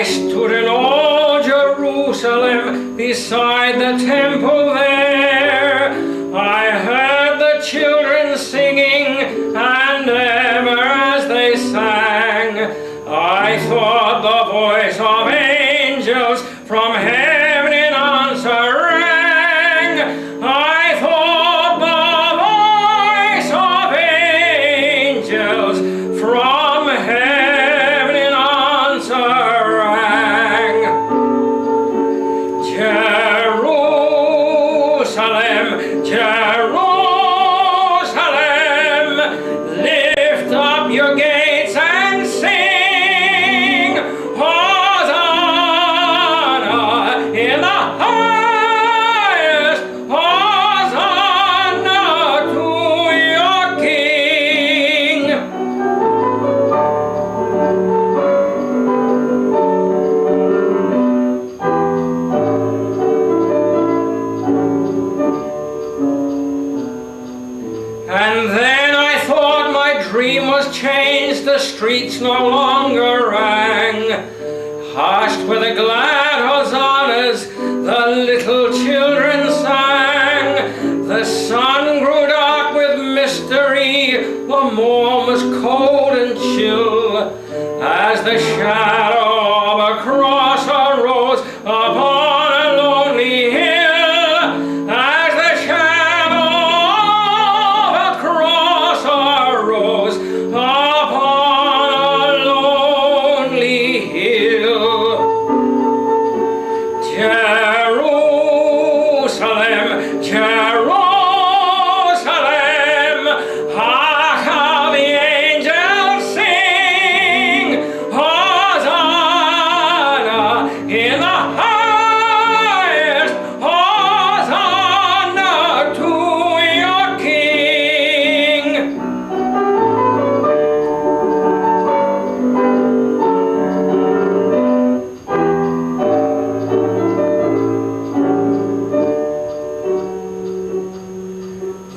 I stood in old Jerusalem beside the temple there. I heard the children singing, and ever as they sang, I thought the voice of angels from heaven in answer rang. I thought the voice of angels from heaven in answer rang. Jerusalem, Jerusalem, lift up your gates and sing, Hosanna in the highest, Hosanna to your King. And then I thought my dream was changed, the streets no longer rang. Hushed with the glad hosannas, the little children sang. The sun grew dark with mystery, the morn was cold and chill, as the shadow of a cross arose upon a lonely hill. As the shadow of a cross arose upon a lonely hill. Jerusalem, Jerusalem, hark how the angels sing, Hosanna in the highest, Hosanna to your King.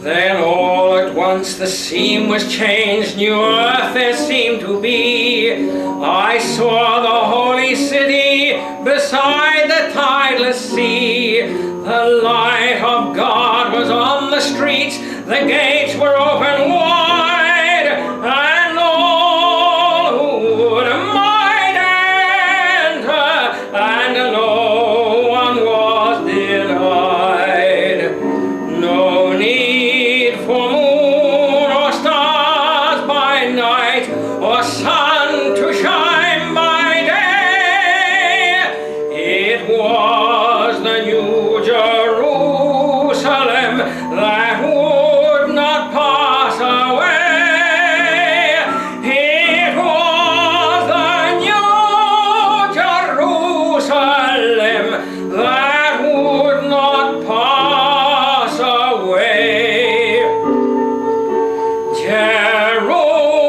Then all at once the scene was changed, new earth there seemed to be. I saw the holy city beside the tideless sea. The light of God was on the streets, the gates were open wide, and all who might enter, and no one was denied. No need for moon or stars by night, or sun to shine by day. It was the new Jerusalem that would not pass away. It was the new Jerusalem that would not pass away.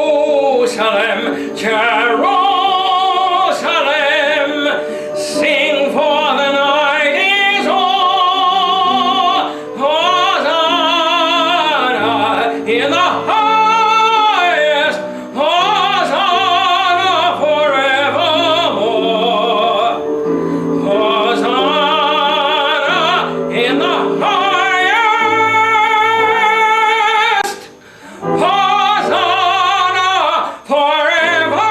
Jerusalem, Jerusalem, sing for the night is o'er. Hosanna in the highest, Hosanna forevermore. Hosanna in the highest, Hosanna forevermore.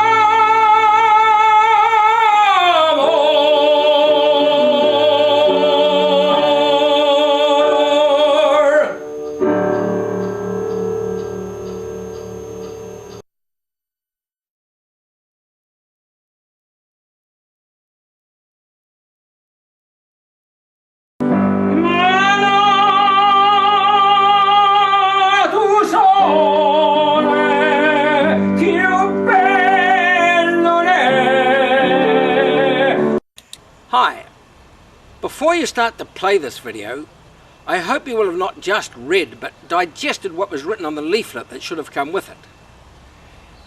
Mana tu sole, più bello ne. Hi. Before you start to play this video, I hope you will have not just read but digested what was written on the leaflet that should have come with it.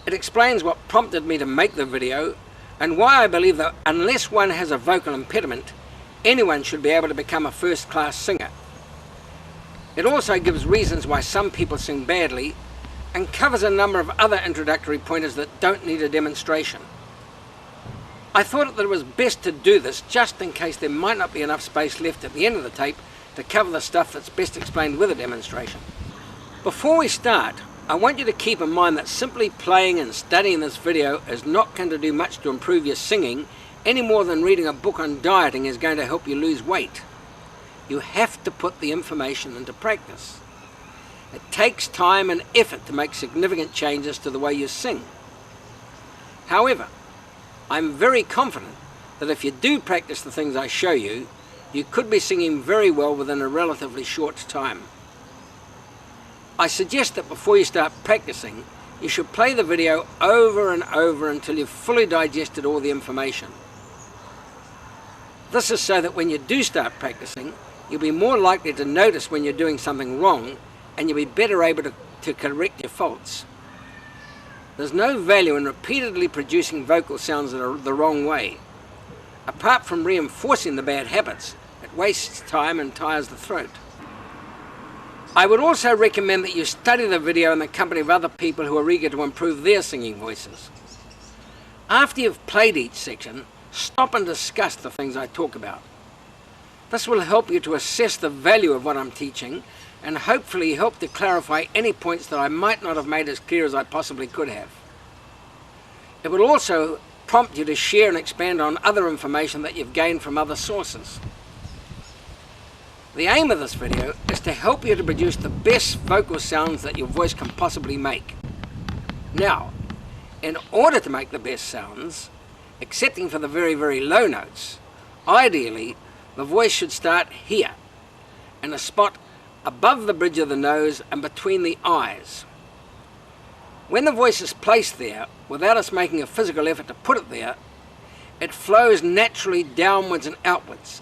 It explains what prompted me to make the video and why I believe that unless one has a vocal impediment, anyone should be able to become a first-class singer. It also gives reasons why some people sing badly and covers a number of other introductory pointers that don't need a demonstration. I thought that it was best to do this just in case there might not be enough space left at the end of the tape to cover the stuff that's best explained with a demonstration. Before we start, I want you to keep in mind that simply playing and studying this video is not going to do much to improve your singing any more than reading a book on dieting is going to help you lose weight. You have to put the information into practice. It takes time and effort to make significant changes to the way you sing. However, I'm very confident that if you do practice the things I show you, you could be singing very well within a relatively short time. I suggest that before you start practicing, you should play the video over and over until you've fully digested all the information. This is so that when you do start practicing, you'll be more likely to notice when you're doing something wrong, and you'll be better able to correct your faults. There's no value in repeatedly producing vocal sounds that are the wrong way. Apart from reinforcing the bad habits, it wastes time and tires the throat. I would also recommend that you study the video in the company of other people who are eager to improve their singing voices. After you've played each section, stop and discuss the things I talk about. This will help you to assess the value of what I'm teaching and hopefully help to clarify any points that I might not have made as clear as I possibly could have. It will also prompt you to share and expand on other information that you've gained from other sources. The aim of this video is to help you to produce the best vocal sounds that your voice can possibly make. Now, in order to make the best sounds, excepting for the very, very low notes, ideally the voice should start here, in a spot above the bridge of the nose and between the eyes. When the voice is placed there, without us making a physical effort to put it there, it flows naturally downwards and outwards.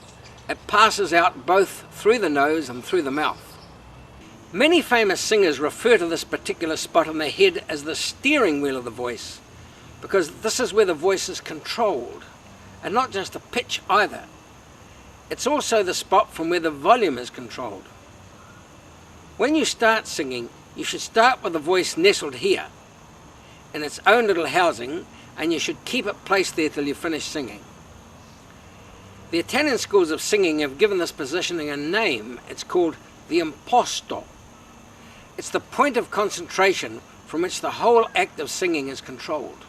It passes out both through the nose and through the mouth. Many famous singers refer to this particular spot on their head as the steering wheel of the voice, because this is where the voice is controlled, and not just the pitch either. It's also the spot from where the volume is controlled. When you start singing, you should start with the voice nestled here, in its own little housing, and you should keep it placed there till you finish singing. The Italian schools of singing have given this positioning a name. It's called the imposto. It's the point of concentration from which the whole act of singing is controlled.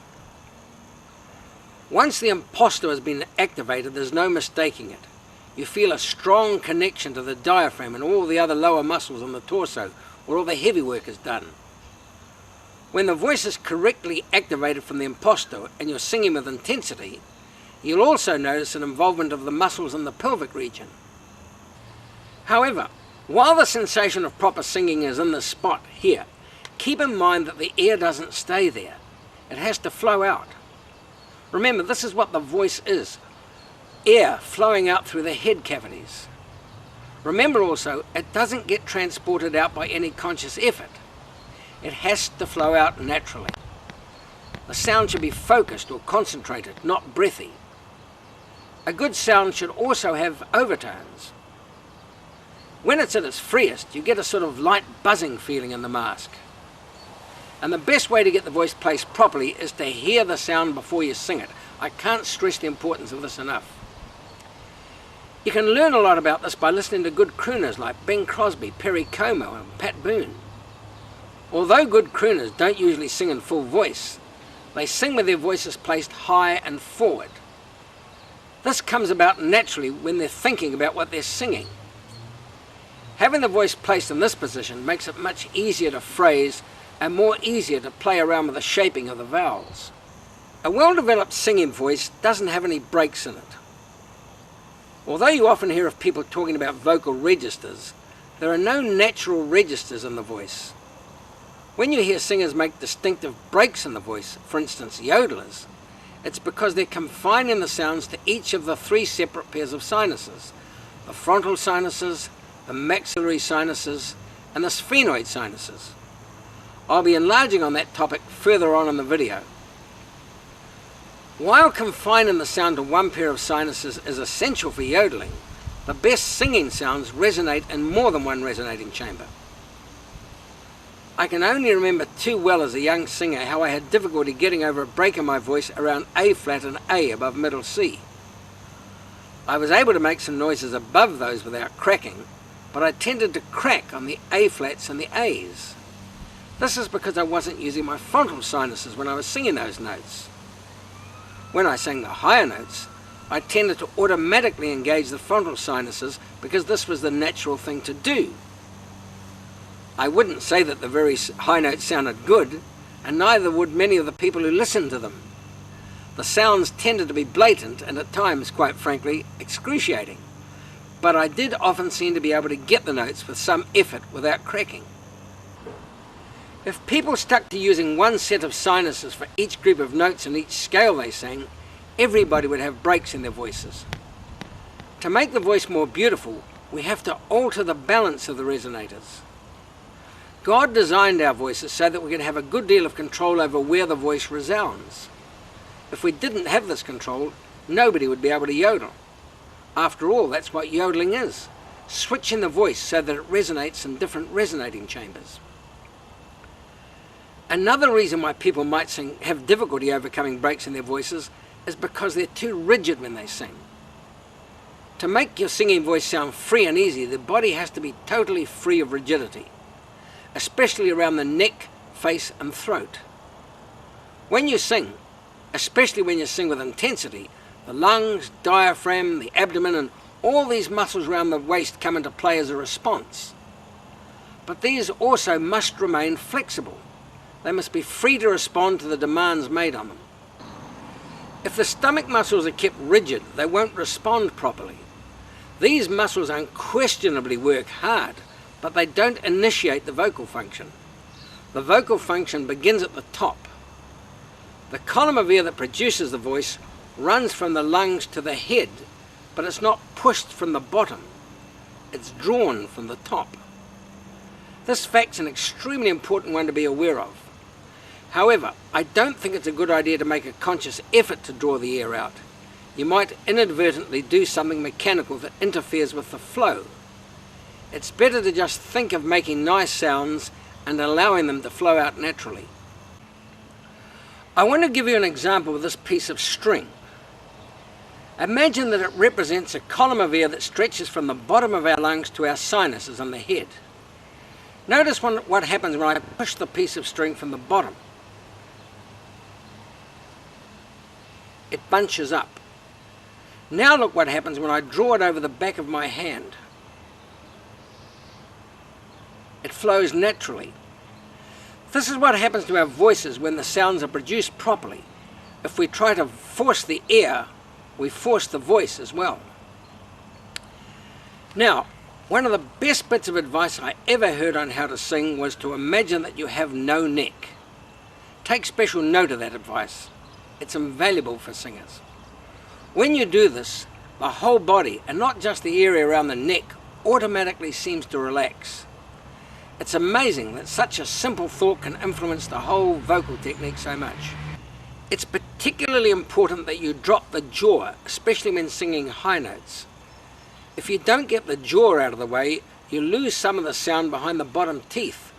Once the imposto has been activated, there's no mistaking it. You feel a strong connection to the diaphragm and all the other lower muscles on the torso, where all the heavy work is done. When the voice is correctly activated from the imposto and you're singing with intensity, you'll also notice an involvement of the muscles in the pelvic region. However, while the sensation of proper singing is in this spot here, keep in mind that the air doesn't stay there. It has to flow out. Remember, this is what the voice is. Air flowing out through the head cavities. Remember also, it doesn't get transported out by any conscious effort. It has to flow out naturally. The sound should be focused or concentrated, not breathy. A good sound should also have overtones. When it's at its freest, you get a sort of light buzzing feeling in the mask. And the best way to get the voice placed properly is to hear the sound before you sing it. I can't stress the importance of this enough. You can learn a lot about this by listening to good crooners like Bing Crosby, Perry Como and Pat Boone. Although good crooners don't usually sing in full voice, they sing with their voices placed high and forward. This comes about naturally when they're thinking about what they're singing. Having the voice placed in this position makes it much easier to phrase and more easier to play around with the shaping of the vowels. A well-developed singing voice doesn't have any breaks in it. Although you often hear of people talking about vocal registers, there are no natural registers in the voice. When you hear singers make distinctive breaks in the voice, for instance yodelers, it's because they're confining the sounds to each of the three separate pairs of sinuses: the frontal sinuses, the maxillary sinuses, and the sphenoid sinuses. I'll be enlarging on that topic further on in the video. While confining the sound to one pair of sinuses is essential for yodeling, the best singing sounds resonate in more than one resonating chamber. I can only remember too well as a young singer how I had difficulty getting over a break in my voice around A flat and A above middle C. I was able to make some noises above those without cracking, but I tended to crack on the A flats and the A's. This is because I wasn't using my frontal sinuses when I was singing those notes. When I sang the higher notes, I tended to automatically engage the frontal sinuses because this was the natural thing to do. I wouldn't say that the very high notes sounded good, and neither would many of the people who listened to them. The sounds tended to be blatant and at times, quite frankly, excruciating. But I did often seem to be able to get the notes with some effort without cracking. If people stuck to using one set of sinuses for each group of notes in each scale they sang, everybody would have breaks in their voices. To make the voice more beautiful, we have to alter the balance of the resonators. God designed our voices so that we could have a good deal of control over where the voice resounds. If we didn't have this control, nobody would be able to yodel. After all, that's what yodeling is, switching the voice so that it resonates in different resonating chambers. Another reason why people might have difficulty overcoming breaks in their voices is because they're too rigid when they sing. To make your singing voice sound free and easy, the body has to be totally free of rigidity, especially around the neck, face and throat. When you sing, especially when you sing with intensity, the lungs, diaphragm, the abdomen and all these muscles around the waist come into play as a response. But these also must remain flexible. They must be free to respond to the demands made on them. If the stomach muscles are kept rigid, they won't respond properly. These muscles unquestionably work hard, but they don't initiate the vocal function. The vocal function begins at the top. The column of air that produces the voice runs from the lungs to the head, but it's not pushed from the bottom. It's drawn from the top. This fact's an extremely important one to be aware of. However, I don't think it's a good idea to make a conscious effort to draw the air out. You might inadvertently do something mechanical that interferes with the flow. It's better to just think of making nice sounds and allowing them to flow out naturally. I want to give you an example of this piece of string. Imagine that it represents a column of air that stretches from the bottom of our lungs to our sinuses on the head. Notice what happens when I push the piece of string from the bottom. It bunches up. Now look what happens when I draw it over the back of my hand. It flows naturally. This is what happens to our voices when the sounds are produced properly. If we try to force the air, we force the voice as well. Now, one of the best bits of advice I ever heard on how to sing was to imagine that you have no neck. Take special note of that advice. It's invaluable for singers. When you do this, the whole body, and not just the area around the neck, automatically seems to relax. It's amazing that such a simple thought can influence the whole vocal technique so much. It's particularly important that you drop the jaw, especially when singing high notes. If you don't get the jaw out of the way, you lose some of the sound behind the bottom teeth,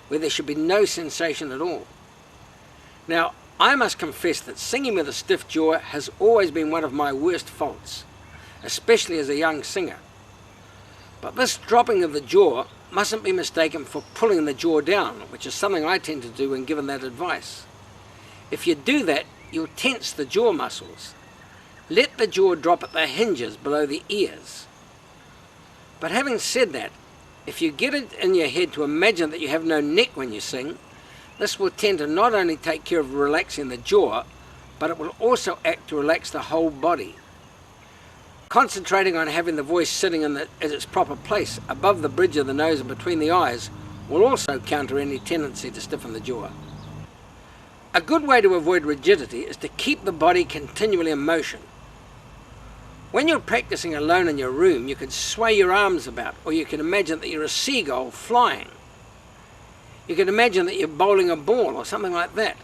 where there should be no sensation at all. Now, I must confess that singing with a stiff jaw has always been one of my worst faults, especially as a young singer. But this dropping of the jaw mustn't be mistaken for pulling the jaw down, which is something I tend to do when given that advice. If you do that, you'll tense the jaw muscles. Let the jaw drop at the hinges below the ears. But having said that, if you get it in your head to imagine that you have no neck when you sing, this will tend to not only take care of relaxing the jaw, but it will also act to relax the whole body. Concentrating on having the voice sitting in its proper place, above the bridge of the nose and between the eyes, will also counter any tendency to stiffen the jaw. A good way to avoid rigidity is to keep the body continually in motion. When you're practicing alone in your room, you can sway your arms about, or you can imagine that you're a seagull flying. You can imagine that you're bowling a ball or something like that.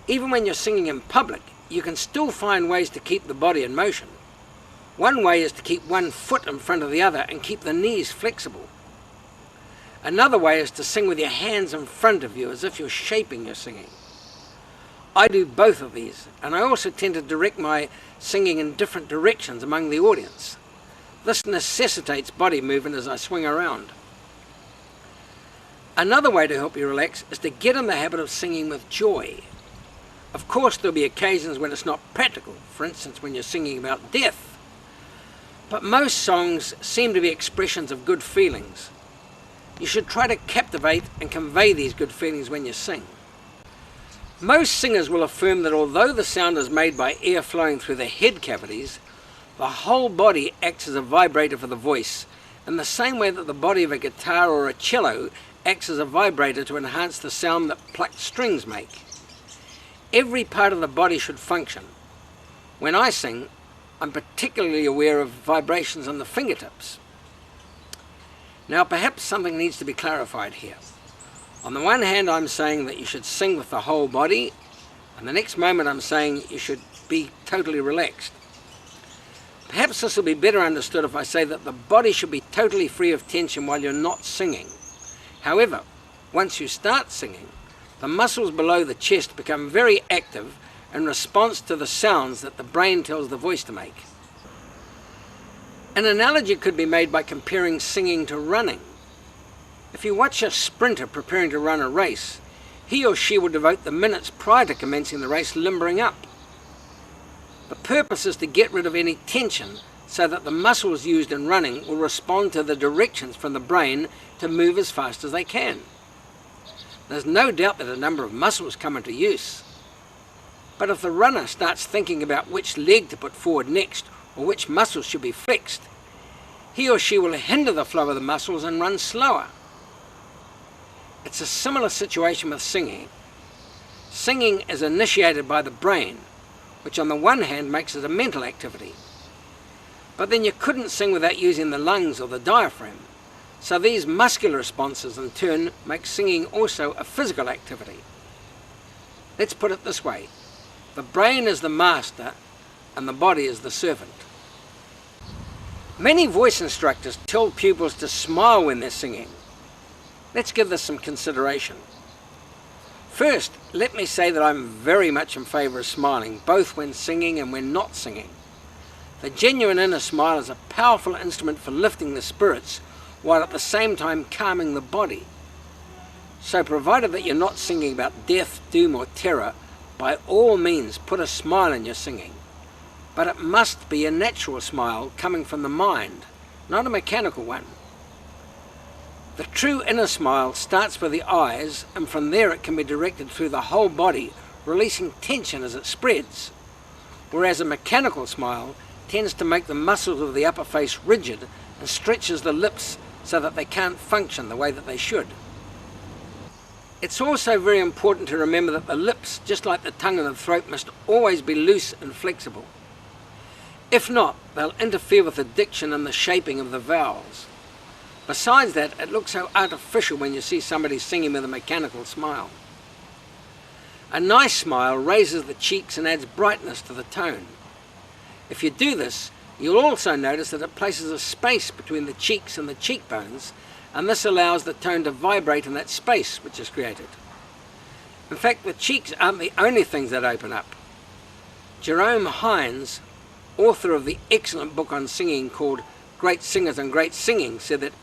Even when you're singing in public, you can still find ways to keep the body in motion. One way is to keep one foot in front of the other and keep the knees flexible. Another way is to sing with your hands in front of you as if you're shaping your singing. I do both of these, and I also tend to direct my singing in different directions among the audience. This necessitates body movement as I swing around. Another way to help you relax is to get in the habit of singing with joy. Of course, there'll be occasions when it's not practical, for instance when you're singing about death. But most songs seem to be expressions of good feelings. You should try to captivate and convey these good feelings when you sing. Most singers will affirm that although the sound is made by air flowing through the head cavities, the whole body acts as a vibrator for the voice, in the same way that the body of a guitar or a cello acts as a vibrator to enhance the sound that plucked strings make. Every part of the body should function. When I sing, I'm particularly aware of vibrations on the fingertips. Now perhaps something needs to be clarified here. On the one hand, I'm saying that you should sing with the whole body, and the next moment I'm saying you should be totally relaxed. Perhaps this will be better understood if I say that the body should be totally free of tension while you're not singing. However, once you start singing, the muscles below the chest become very active in response to the sounds that the brain tells the voice to make. An analogy could be made by comparing singing to running. If you watch a sprinter preparing to run a race, he or she will devote the minutes prior to commencing the race limbering up. The purpose is to get rid of any tension so that the muscles used in running will respond to the directions from the brain to move as fast as they can. There's no doubt that a number of muscles come into use. But if the runner starts thinking about which leg to put forward next or which muscles should be flexed, he or she will hinder the flow of the muscles and run slower. It's a similar situation with singing. Singing is initiated by the brain, which on the one hand makes it a mental activity. But then you couldn't sing without using the lungs or the diaphragm. So these muscular responses in turn make singing also a physical activity. Let's put it this way. The brain is the master and the body is the servant. Many voice instructors tell pupils to smile when they're singing. Let's give this some consideration. First, let me say that I'm very much in favour of smiling, both when singing and when not singing. The genuine inner smile is a powerful instrument for lifting the spirits, while at the same time calming the body. So provided that you're not singing about death, doom or terror, by all means put a smile in your singing. But it must be a natural smile coming from the mind, not a mechanical one. The true inner smile starts with the eyes, and from there it can be directed through the whole body, releasing tension as it spreads. Whereas a mechanical smile tends to make the muscles of the upper face rigid and stretches the lips so that they can't function the way that they should. It's also very important to remember that the lips, just like the tongue and the throat, must always be loose and flexible. If not, they'll interfere with the diction and the shaping of the vowels. Besides that, it looks so artificial when you see somebody singing with a mechanical smile. A nice smile raises the cheeks and adds brightness to the tone. If you do this, you'll also notice that it places a space between the cheeks and the cheekbones, and this allows the tone to vibrate in that space which is created. In fact, the cheeks aren't the only things that open up. Jerome Hines, author of the excellent book on singing called Great Singers and Great Singing, said that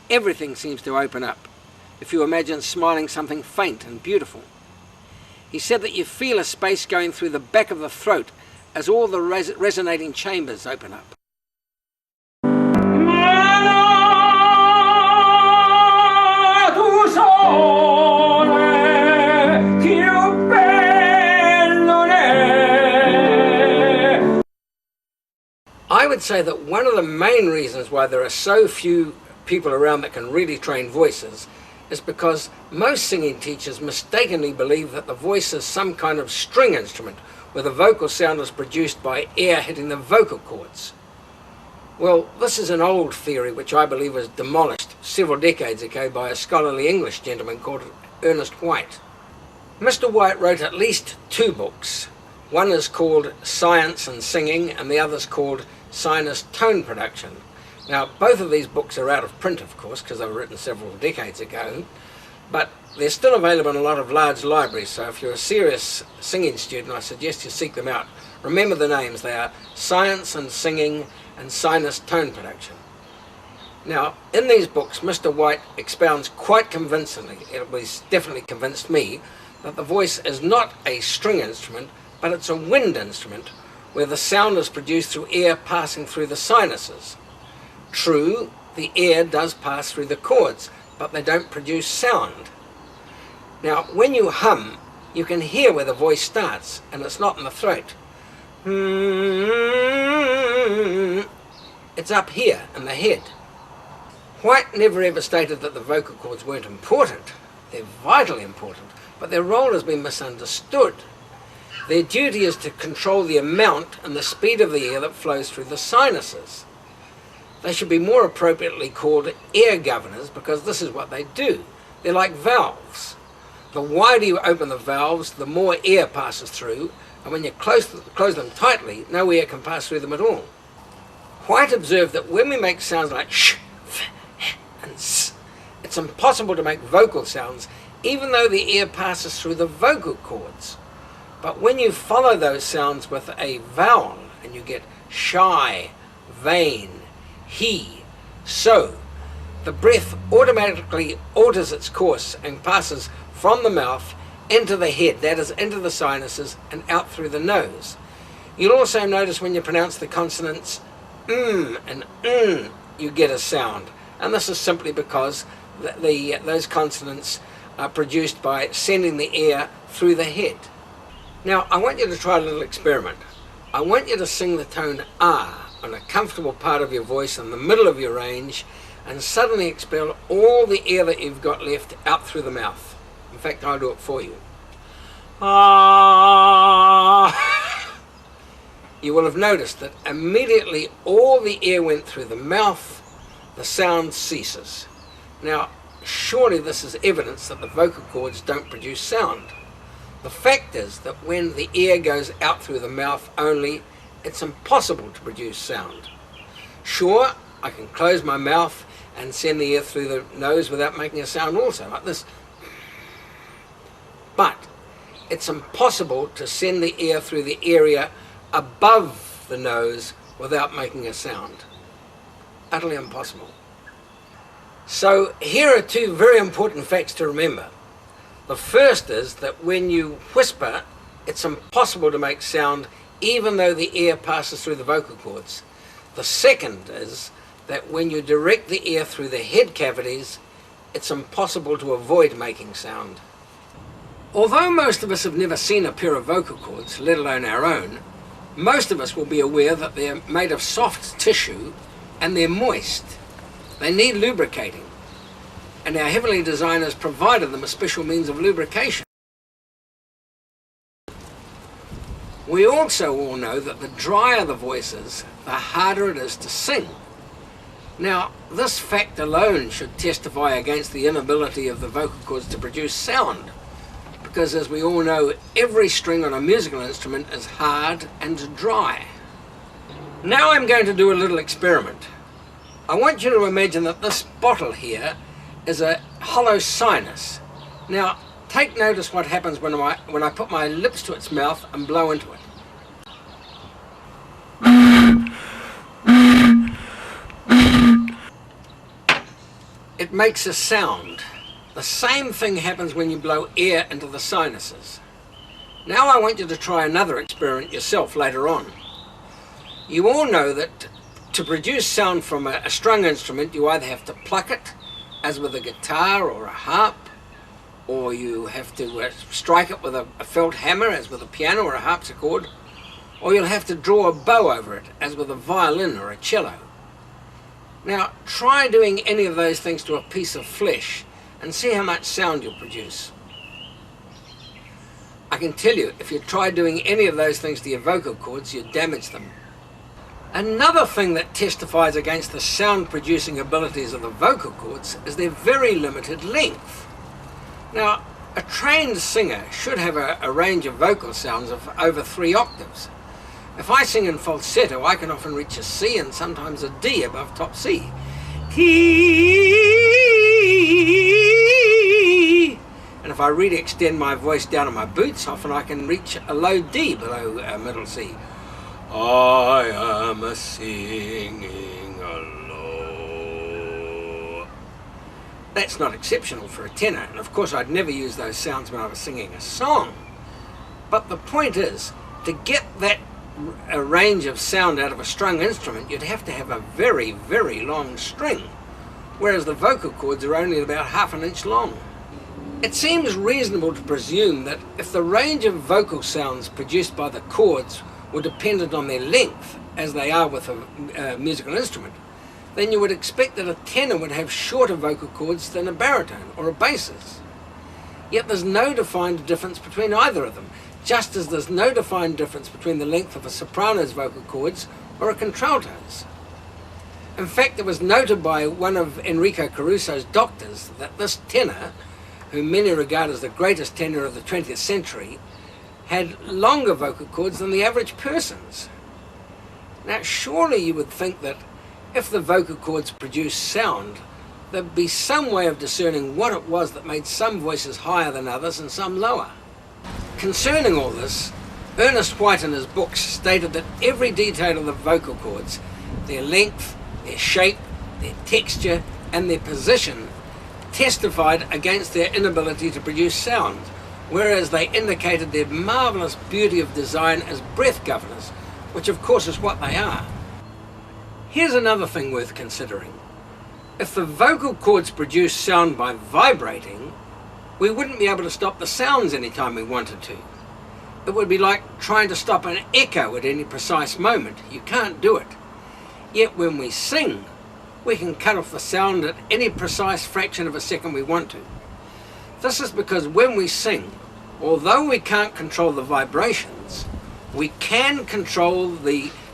everything seems to open up if you imagine smiling something faint and beautiful. He said that you feel a space going through the back of the throat as all the resonating chambers open up. I would say that one of the main reasons why there are so few people around that can really train voices is because most singing teachers mistakenly believe that the voice is some kind of string instrument where the vocal sound is produced by air hitting the vocal cords. Well, this is an old theory which I believe was demolished several decades ago by a scholarly English gentleman called Ernest White. Mr. White wrote at least 2 books. One is called Science and Singing and the other is called Sinus Tone Production, Now, both of these books are out of print, of course, because they were written several decades ago, but they're still available in a lot of large libraries, so if you're a serious singing student, I suggest you seek them out. Remember the names. They are Science and Singing and Sinus Tone Production. Now, in these books, Mr. White expounds quite convincingly, it was definitely convinced me, that the voice is not a string instrument, but it's a wind instrument, where the sound is produced through air passing through the sinuses. True, the air does pass through the cords, but they don't produce sound. Now, when you hum, you can hear where the voice starts, and it's not in the throat. It's up here in the head. White never ever stated that the vocal cords weren't important. They're vitally important, but their role has been misunderstood. Their duty is to control the amount and the speed of the air that flows through the sinuses. They should be more appropriately called air governors, because this is what they do. They're like valves. The wider you open the valves, the more air passes through, and when you close them tightly, no air can pass through them at all. White observed that when we make sounds like sh, f, and s, it's impossible to make vocal sounds, even though the air passes through the vocal cords. But when you follow those sounds with a vowel, and you get shy, vain, he, so, the breath automatically alters its course and passes from the mouth into the head, that is, into the sinuses and out through the nose. You'll also notice when you pronounce the consonants and you get a sound, and this is simply because those consonants are produced by sending the air through the head. Now, I want you to try a little experiment. I want you to sing the tone ah on a comfortable part of your voice in the middle of your range, and suddenly expel all the air that you've got left out through the mouth. In fact, I'll do it for you. Ah. You will have noticed that immediately all the air went through the mouth, the sound ceases. Now, surely this is evidence that the vocal cords don't produce sound. The fact is that when the air goes out through the mouth only, it's impossible to produce sound. Sure, I can close my mouth and send the air through the nose without making a sound also, like this. But it's impossible to send the air through the area above the nose without making a sound. Utterly impossible. So here are two very important facts to remember. The first is that when you whisper, it's impossible to make sound even though the air passes through the vocal cords. The second is that when you direct the air through the head cavities, it's impossible to avoid making sound. Although most of us have never seen a pair of vocal cords, let alone our own, most of us will be aware that they're made of soft tissue and they're moist. They need lubricating, and our heavenly designers provided them a special means of lubrication. We also all know that the drier the voice is, the harder it is to sing. Now, this fact alone should testify against the inability of the vocal cords to produce sound, because as we all know, every string on a musical instrument is hard and dry. Now I'm going to do a little experiment. I want you to imagine that this bottle here is a hollow sinus. Now, take notice what happens when I put my lips to its mouth and blow into it. It makes a sound. The same thing happens when you blow air into the sinuses. Now I want you to try another experiment yourself later on. You all know that to produce sound from a strung instrument, you either have to pluck it, as with a guitar or a harp, or you have to strike it with a felt hammer, as with a piano or a harpsichord, or you'll have to draw a bow over it, as with a violin or a cello. Now, try doing any of those things to a piece of flesh and see how much sound you'll produce. I can tell you, if you try doing any of those things to your vocal cords, you damage them. Another thing that testifies against the sound-producing abilities of the vocal cords is their very limited length. Now, a trained singer should have a range of vocal sounds of over 3 octaves. If I sing in falsetto, I can often reach a C and sometimes a D above top C. And if I really extend my voice down on my boots, often I can reach a low D below middle C. I am a singing alone. That's not exceptional for a tenor, and of course I'd never use those sounds when I was singing a song. But the point is, to get that a range of sound out of a strung instrument, you'd have to have a very, very long string, whereas the vocal cords are only about half an inch long. It seems reasonable to presume that if the range of vocal sounds produced by the chords were dependent on their length, as they are with a musical instrument, then you would expect that a tenor would have shorter vocal cords than a baritone or a bassist. Yet there's no defined difference between either of them, just as there's no defined difference between the length of a soprano's vocal cords or a contralto's. In fact, it was noted by one of Enrico Caruso's doctors that this tenor, whom many regard as the greatest tenor of the 20th century, had longer vocal cords than the average person's. Now, surely you would think that if the vocal cords produced sound, there'd be some way of discerning what it was that made some voices higher than others and some lower. Concerning all this, Ernest White in his books stated that every detail of the vocal cords, their length, their shape, their texture, and their position, testified against their inability to produce sound, whereas they indicated their marvellous beauty of design as breath governors, which of course is what they are. Here's another thing worth considering. If the vocal cords produced sound by vibrating, we wouldn't be able to stop the sounds anytime we wanted to. It would be like trying to stop an echo at any precise moment. You can't do it. Yet when we sing, we can cut off the sound at any precise fraction of a second we want to. This is because when we sing, although we can't control the vibrations, we can control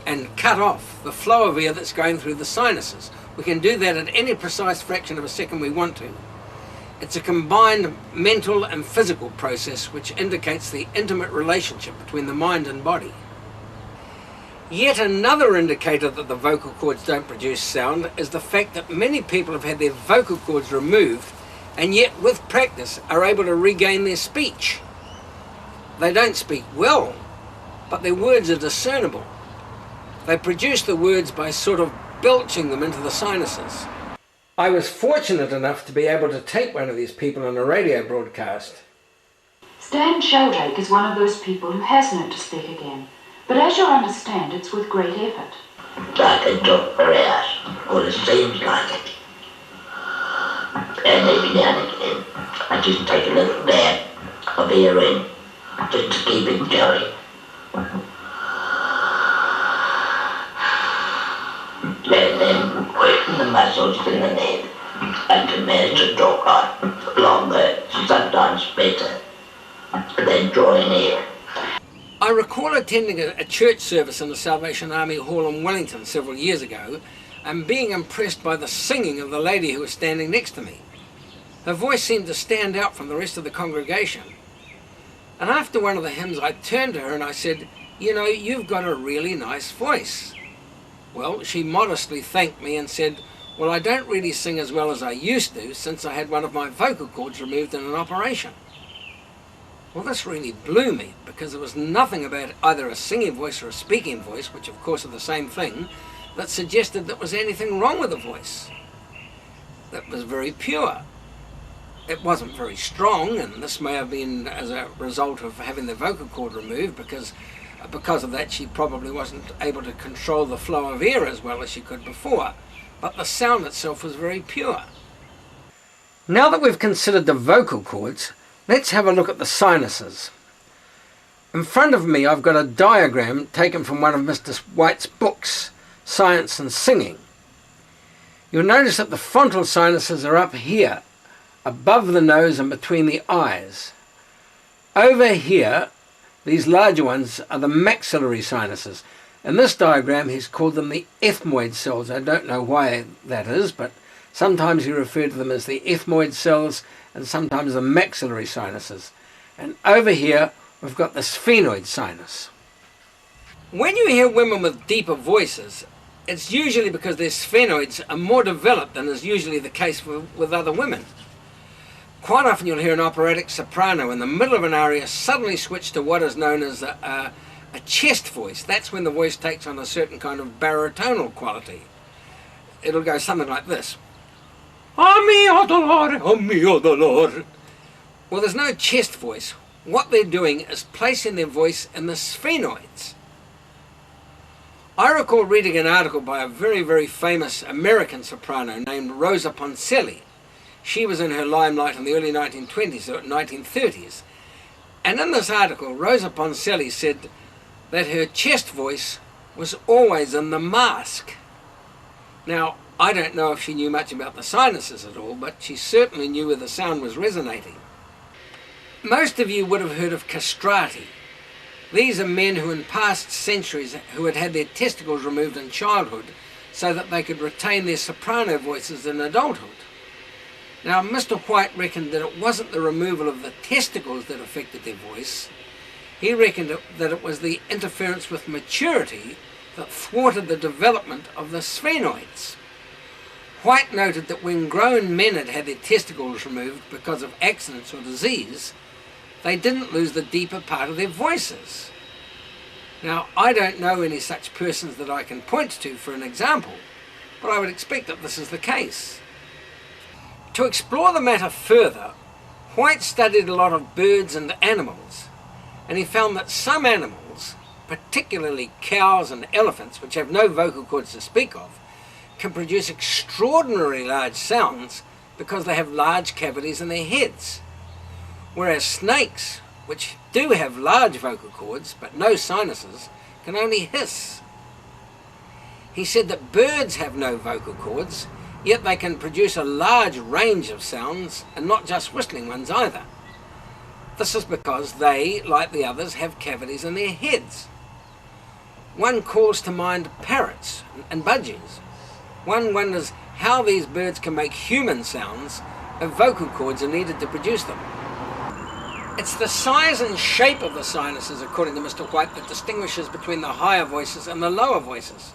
and cut off the flow of air that's going through the sinuses. We can do that at any precise fraction of a second we want to. It's a combined mental and physical process which indicates the intimate relationship between the mind and body. Yet another indicator that the vocal cords don't produce sound is the fact that many people have had their vocal cords removed and yet with practice are able to regain their speech. They don't speak well, but their words are discernible. They produce the words by sort of belching them into the sinuses. I was fortunate enough to be able to take one of these people on a radio broadcast. Stan Sheldrake is one of those people who has learned to speak again, but as you'll understand, it's with great effort. I can talk for hours, or it seems like it. And every now and again, I just take a little dab of air in, just to keep it going. And then working the muscles in the head, I can manage to talk longer, sometimes better, than drawing air. I recall attending a church service in the Salvation Army Hall in Wellington several years ago and being impressed by the singing of the lady who was standing next to me. Her voice seemed to stand out from the rest of the congregation. And after one of the hymns, I turned to her and I said, "You know, you've got a really nice voice." Well, she modestly thanked me and said, "Well, I don't really sing as well as I used to since I had one of my vocal cords removed in an operation." Well, this really blew me because there was nothing about either a singing voice or a speaking voice, which of course are the same thing, that suggested there was anything wrong with the voice. It was very pure. It wasn't very strong, and this may have been as a result of having the vocal cord removed, because of that she probably wasn't able to control the flow of air as well as she could before, but the sound itself was very pure. Now that we've considered the vocal cords, let's have a look at the sinuses. In front of me I've got a diagram taken from one of Mr. White's books, Science and Singing. You'll notice that the frontal sinuses are up here, above the nose and between the eyes. Over here, these larger ones are the maxillary sinuses. In this diagram he's called them the ethmoid cells. I don't know why that is, but sometimes he referred to them as the ethmoid cells and sometimes the maxillary sinuses. And over here we've got the sphenoid sinus. When you hear women with deeper voices, it's usually because their sphenoids are more developed than is usually the case with other women. Quite often you'll hear an operatic soprano in the middle of an aria suddenly switch to what is known as a chest voice. That's when the voice takes on a certain kind of baritonal quality. It'll go something like this. Amigo dolor, amigo dolor. Well, there's no chest voice. What they're doing is placing their voice in the sphenoids. I recall reading an article by a very, very famous American soprano named Rosa Poncelli. She was in her limelight in the early 1920s or 1930s. And in this article, Rosa Poncelli said that her chest voice was always in the mask. Now, I don't know if she knew much about the sinuses at all, but she certainly knew where the sound was resonating. Most of you would have heard of castrati. These are men who in past centuries who had had their testicles removed in childhood so that they could retain their soprano voices in adulthood. Now, Mr. White reckoned that it wasn't the removal of the testicles that affected their voice. He reckoned that it was the interference with maturity that thwarted the development of the sphenoids. White noted that when grown men had had their testicles removed because of accidents or disease, they didn't lose the deeper part of their voices. Now, I don't know any such persons that I can point to for an example, but I would expect that this is the case. To explore the matter further, White studied a lot of birds and animals, and he found that some animals, particularly cows and elephants, which have no vocal cords to speak of, can produce extraordinarily large sounds because they have large cavities in their heads. Whereas snakes, which do have large vocal cords but no sinuses, can only hiss. He said that birds have no vocal cords, yet they can produce a large range of sounds, and not just whistling ones either. This is because they, like the others, have cavities in their heads. One calls to mind parrots and budgies. One wonders how these birds can make human sounds if vocal cords are needed to produce them. It's the size and shape of the sinuses, according to Mr. White, that distinguishes between the higher voices and the lower voices.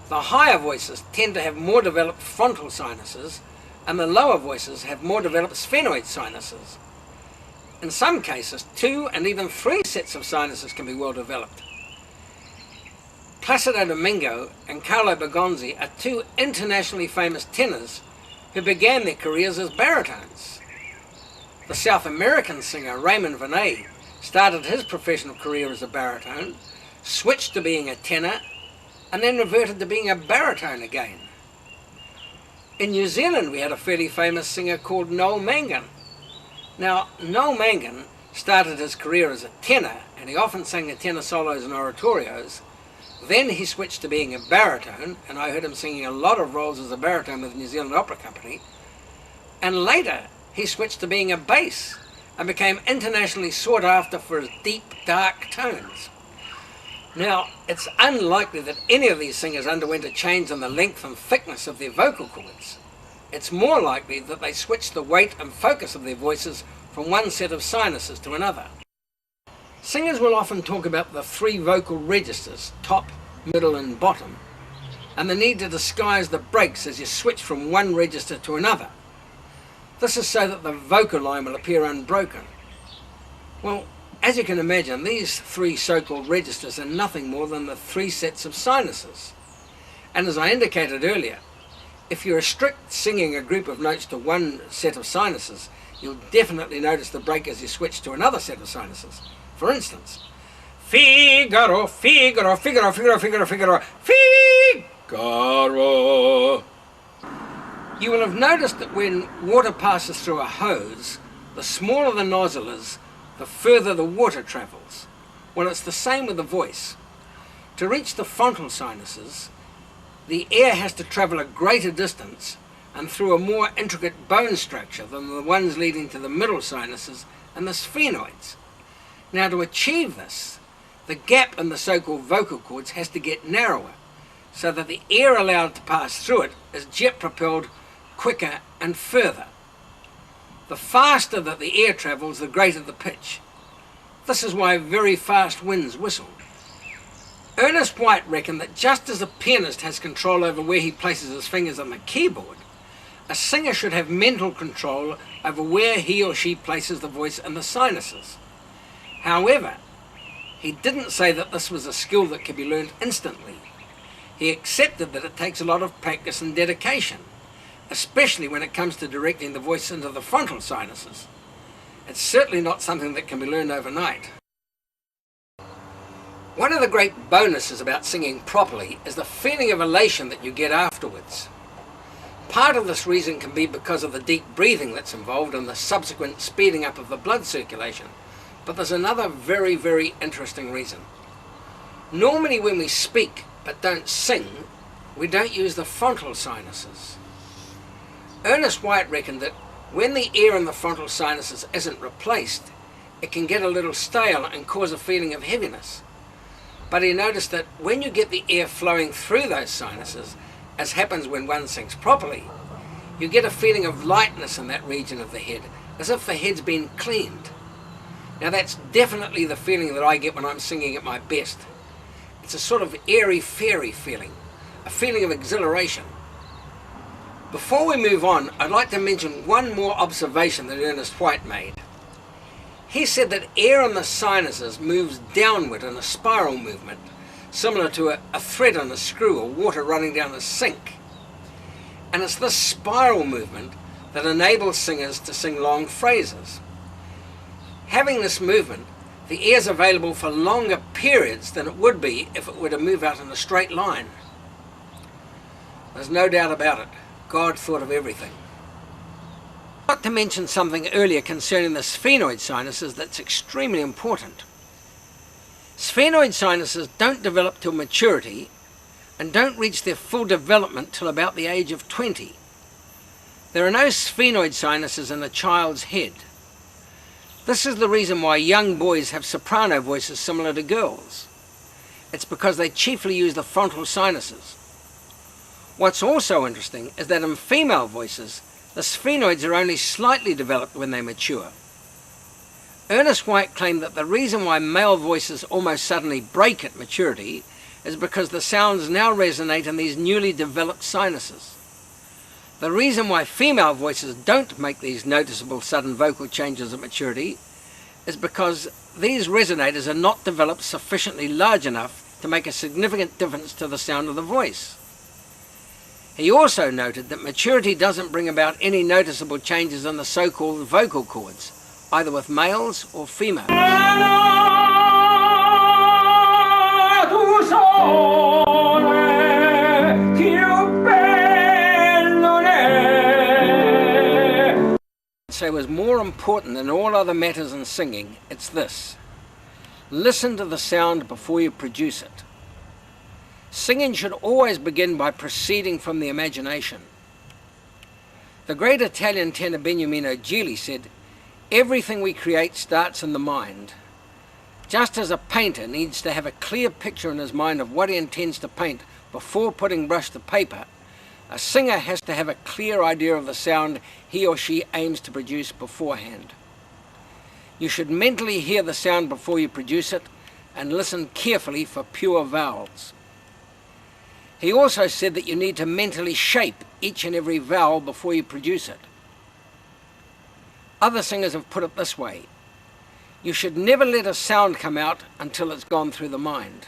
The higher voices tend to have more developed frontal sinuses, and the lower voices have more developed sphenoid sinuses. In some cases, 2 and even 3 sets of sinuses can be well developed. Placido Domingo and Carlo Bergonzi are 2 internationally famous tenors who began their careers as baritones. The South American singer Raymond Venet started his professional career as a baritone, switched to being a tenor, and then reverted to being a baritone again. In New Zealand we had a fairly famous singer called Noel Mangan. Now, Noel Mangan started his career as a tenor, and he often sang the tenor solos and oratorios. Then he switched to being a baritone, and I heard him singing a lot of roles as a baritone with the New Zealand Opera Company. And later he switched to being a bass and became internationally sought after for his deep, dark tones. Now, it's unlikely that any of these singers underwent a change in the length and thickness of their vocal cords. It's more likely that they switched the weight and focus of their voices from one set of sinuses to another. Singers will often talk about the 3 vocal registers, top, middle and bottom, and the need to disguise the breaks as you switch from one register to another. This is so that the vocal line will appear unbroken. Well, as you can imagine, these 3 so-called registers are nothing more than the 3 sets of sinuses. And as I indicated earlier, if you restrict singing a group of notes to one set of sinuses, you'll definitely notice the break as you switch to another set of sinuses. For instance, Figaro, Figaro, Figaro, Figaro, Figaro, Figaro, Figaro. You will have noticed that when water passes through a hose, the smaller the nozzle is, the further the water travels. Well, it's the same with the voice. To reach the frontal sinuses, the air has to travel a greater distance and through a more intricate bone structure than the ones leading to the middle sinuses and the sphenoids. Now, to achieve this, the gap in the so-called vocal cords has to get narrower, so that the air allowed to pass through it is jet-propelled quicker and further. The faster that the air travels, the greater the pitch. This is why very fast winds whistle. Ernest White reckoned that just as a pianist has control over where he places his fingers on the keyboard, a singer should have mental control over where he or she places the voice in the sinuses. However, he didn't say that this was a skill that could be learned instantly. He accepted that it takes a lot of practice and dedication, especially when it comes to directing the voice into the frontal sinuses. It's certainly not something that can be learned overnight. One of the great bonuses about singing properly is the feeling of elation that you get afterwards. Part of this reason can be because of the deep breathing that's involved and the subsequent speeding up of the blood circulation, but there's another very, very interesting reason. Normally when we speak but don't sing, we don't use the frontal sinuses. Ernest White reckoned that when the air in the frontal sinuses isn't replaced, it can get a little stale and cause a feeling of heaviness. But he noticed that when you get the air flowing through those sinuses, as happens when one sings properly, you get a feeling of lightness in that region of the head, as if the head's been cleaned. Now that's definitely the feeling that I get when I'm singing at my best. It's a sort of airy-fairy feeling, a feeling of exhilaration. Before we move on, I'd like to mention one more observation that Ernest White made. He said that air in the sinuses moves downward in a spiral movement, similar to a thread on a screw or water running down a sink. And it's this spiral movement that enables singers to sing long phrases. Having this movement, the air's available for longer periods than it would be if it were to move out in a straight line. There's no doubt about it. God thought of everything. Not to mention something earlier concerning the sphenoid sinuses that's extremely important. Sphenoid sinuses don't develop till maturity and don't reach their full development till about the age of 20. There are no sphenoid sinuses in a child's head. This is the reason why young boys have soprano voices similar to girls. It's because they chiefly use the frontal sinuses. What's also interesting is that in female voices, the sphenoids are only slightly developed when they mature. Ernest White claimed that the reason why male voices almost suddenly break at maturity is because the sounds now resonate in these newly developed sinuses. The reason why female voices don't make these noticeable sudden vocal changes at maturity is because these resonators are not developed sufficiently large enough to make a significant difference to the sound of the voice. He also noted that maturity doesn't bring about any noticeable changes in the so-called vocal cords, either with males or females. So was more important than all other matters in singing, it's this. Listen to the sound before you produce it. Singing should always begin by proceeding from the imagination. The great Italian tenor Beniamino Gigli said, "Everything we create starts in the mind." Just as a painter needs to have a clear picture in his mind of what he intends to paint before putting brush to paper, a singer has to have a clear idea of the sound he or she aims to produce beforehand. You should mentally hear the sound before you produce it and listen carefully for pure vowels. He also said that you need to mentally shape each and every vowel before you produce it. Other singers have put it this way: you should never let a sound come out until it's gone through the mind.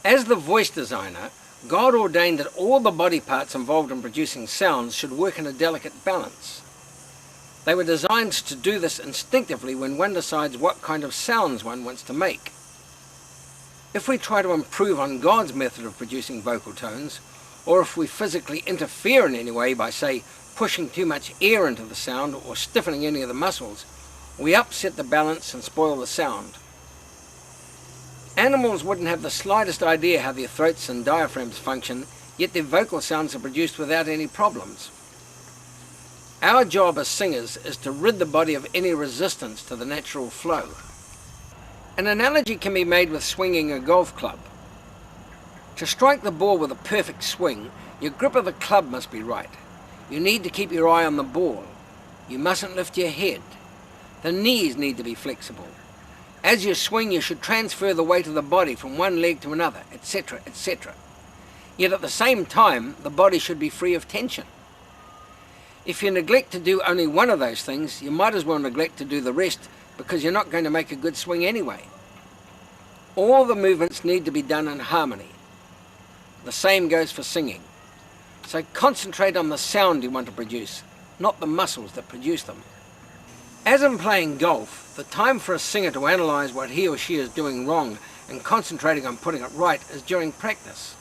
As the voice designer, God ordained that all the body parts involved in producing sounds should work in a delicate balance. They were designed to do this instinctively when one decides what kind of sounds one wants to make. If we try to improve on God's method of producing vocal tones, or if we physically interfere in any way by, say, pushing too much air into the sound or stiffening any of the muscles, we upset the balance and spoil the sound. Animals wouldn't have the slightest idea how their throats and diaphragms function, yet their vocal sounds are produced without any problems. Our job as singers is to rid the body of any resistance to the natural flow. An analogy can be made with swinging a golf club. To strike the ball with a perfect swing, your grip of the club must be right. You need to keep your eye on the ball. You mustn't lift your head. The knees need to be flexible. As you swing, you should transfer the weight of the body from one leg to another, etc., etc. Yet at the same time, the body should be free of tension. If you neglect to do only one of those things, you might as well neglect to do the rest, because you're not going to make a good swing anyway. All the movements need to be done in harmony. The same goes for singing. So concentrate on the sound you want to produce, not the muscles that produce them. As in playing golf, the time for a singer to analyse what he or she is doing wrong and concentrating on putting it right is during practice.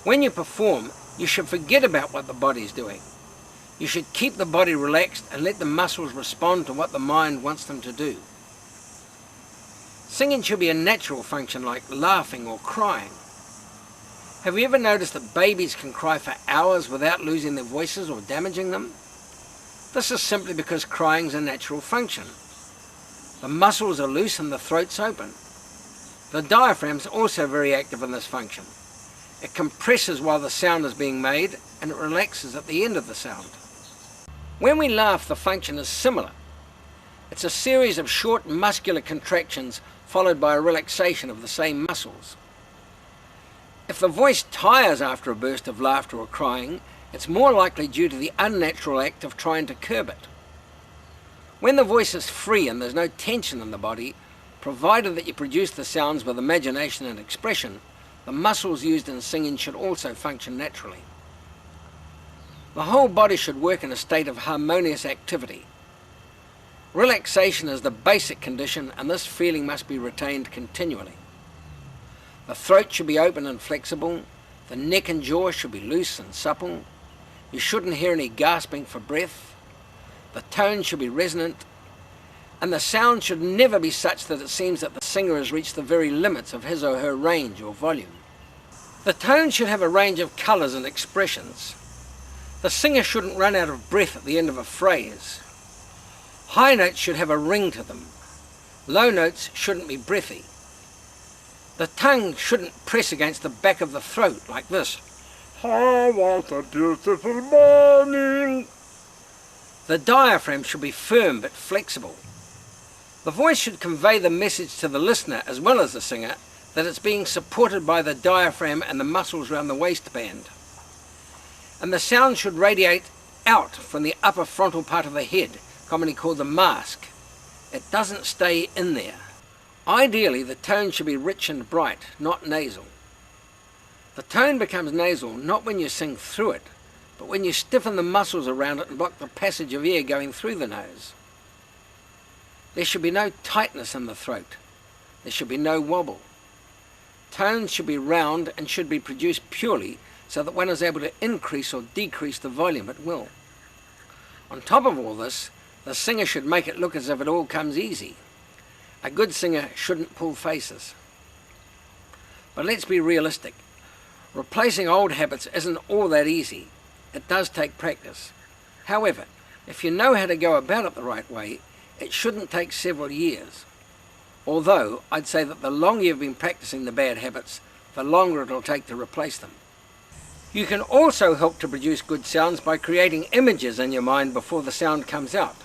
When you perform, you should forget about what the body is doing. You should keep the body relaxed and let the muscles respond to what the mind wants them to do. Singing should be a natural function like laughing or crying. Have you ever noticed that babies can cry for hours without losing their voices or damaging them? This is simply because crying is a natural function. The muscles are loose and the throat's open. The diaphragm is also very active in this function. It compresses while the sound is being made and it relaxes at the end of the sound. When we laugh, the function is similar. It's a series of short muscular contractions followed by a relaxation of the same muscles. If the voice tires after a burst of laughter or crying, it's more likely due to the unnatural act of trying to curb it. When the voice is free and there's no tension in the body, provided that you produce the sounds with imagination and expression, the muscles used in singing should also function naturally. The whole body should work in a state of harmonious activity. Relaxation is the basic condition, and this feeling must be retained continually. The throat should be open and flexible, the neck and jaw should be loose and supple, you shouldn't hear any gasping for breath, the tone should be resonant, and the sound should never be such that it seems that the singer has reached the very limits of his or her range or volume. The tone should have a range of colours and expressions. The singer shouldn't run out of breath at the end of a phrase. High notes should have a ring to them. Low notes shouldn't be breathy. The tongue shouldn't press against the back of the throat like this. I want a beautiful morning. The diaphragm should be firm but flexible. The voice should convey the message to the listener as well as the singer that it's being supported by the diaphragm and the muscles around the waistband. And the sound should radiate out from the upper frontal part of the head, commonly called the mask. It doesn't stay in there. Ideally, the tone should be rich and bright, not nasal. The tone becomes nasal not when you sing through it, but when you stiffen the muscles around it and block the passage of air going through the nose. There should be no tightness in the throat. There should be no wobble. Tones should be round and should be produced purely so that one is able to increase or decrease the volume at will. On top of all this, the singer should make it look as if it all comes easy. A good singer shouldn't pull faces. But let's be realistic. Replacing old habits isn't all that easy. It does take practice. However, if you know how to go about it the right way, it shouldn't take several years. Although, I'd say that the longer you've been practicing the bad habits, the longer it'll take to replace them. You can also help to produce good sounds by creating images in your mind before the sound comes out.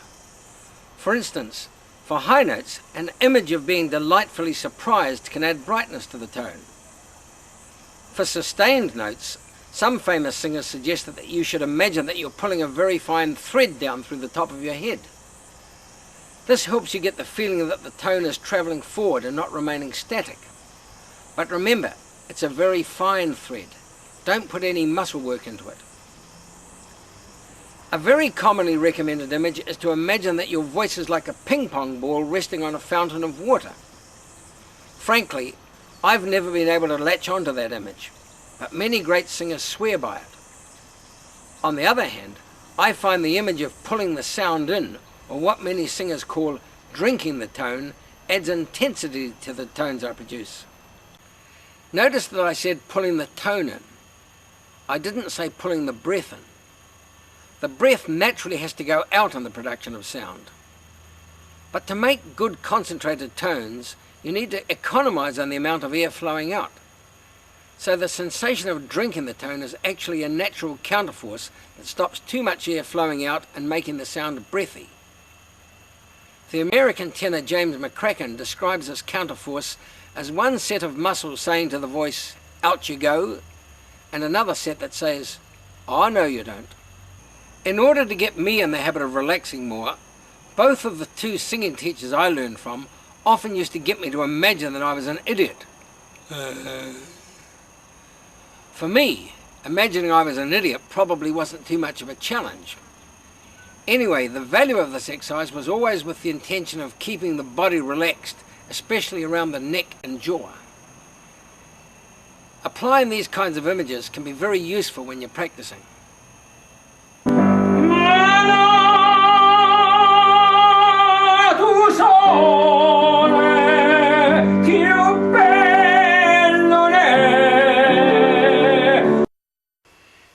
For instance, for high notes, an image of being delightfully surprised can add brightness to the tone. For sustained notes, some famous singers suggest that you should imagine that you're pulling a very fine thread down through the top of your head. This helps you get the feeling that the tone is travelling forward and not remaining static. But remember, it's a very fine thread. Don't put any muscle work into it. A very commonly recommended image is to imagine that your voice is like a ping pong ball resting on a fountain of water. Frankly, I've never been able to latch onto that image, but many great singers swear by it. On the other hand, I find the image of pulling the sound in, or what many singers call drinking the tone, adds intensity to the tones I produce. Notice that I said pulling the tone in. I didn't say pulling the breath in. The breath naturally has to go out in the production of sound. But to make good concentrated tones, you need to economize on the amount of air flowing out. So the sensation of drinking the tone is actually a natural counterforce that stops too much air flowing out and making the sound breathy. The American tenor James McCracken describes this counterforce as one set of muscles saying to the voice, "Out you go," and another set that says, "Oh, no you don't." In order to get me in the habit of relaxing more, both of the two singing teachers I learned from often used to get me to imagine that I was an idiot. For me, imagining I was an idiot probably wasn't too much of a challenge. Anyway, the value of this exercise was always with the intention of keeping the body relaxed, especially around the neck and jaw. Applying these kinds of images can be very useful when you're practicing.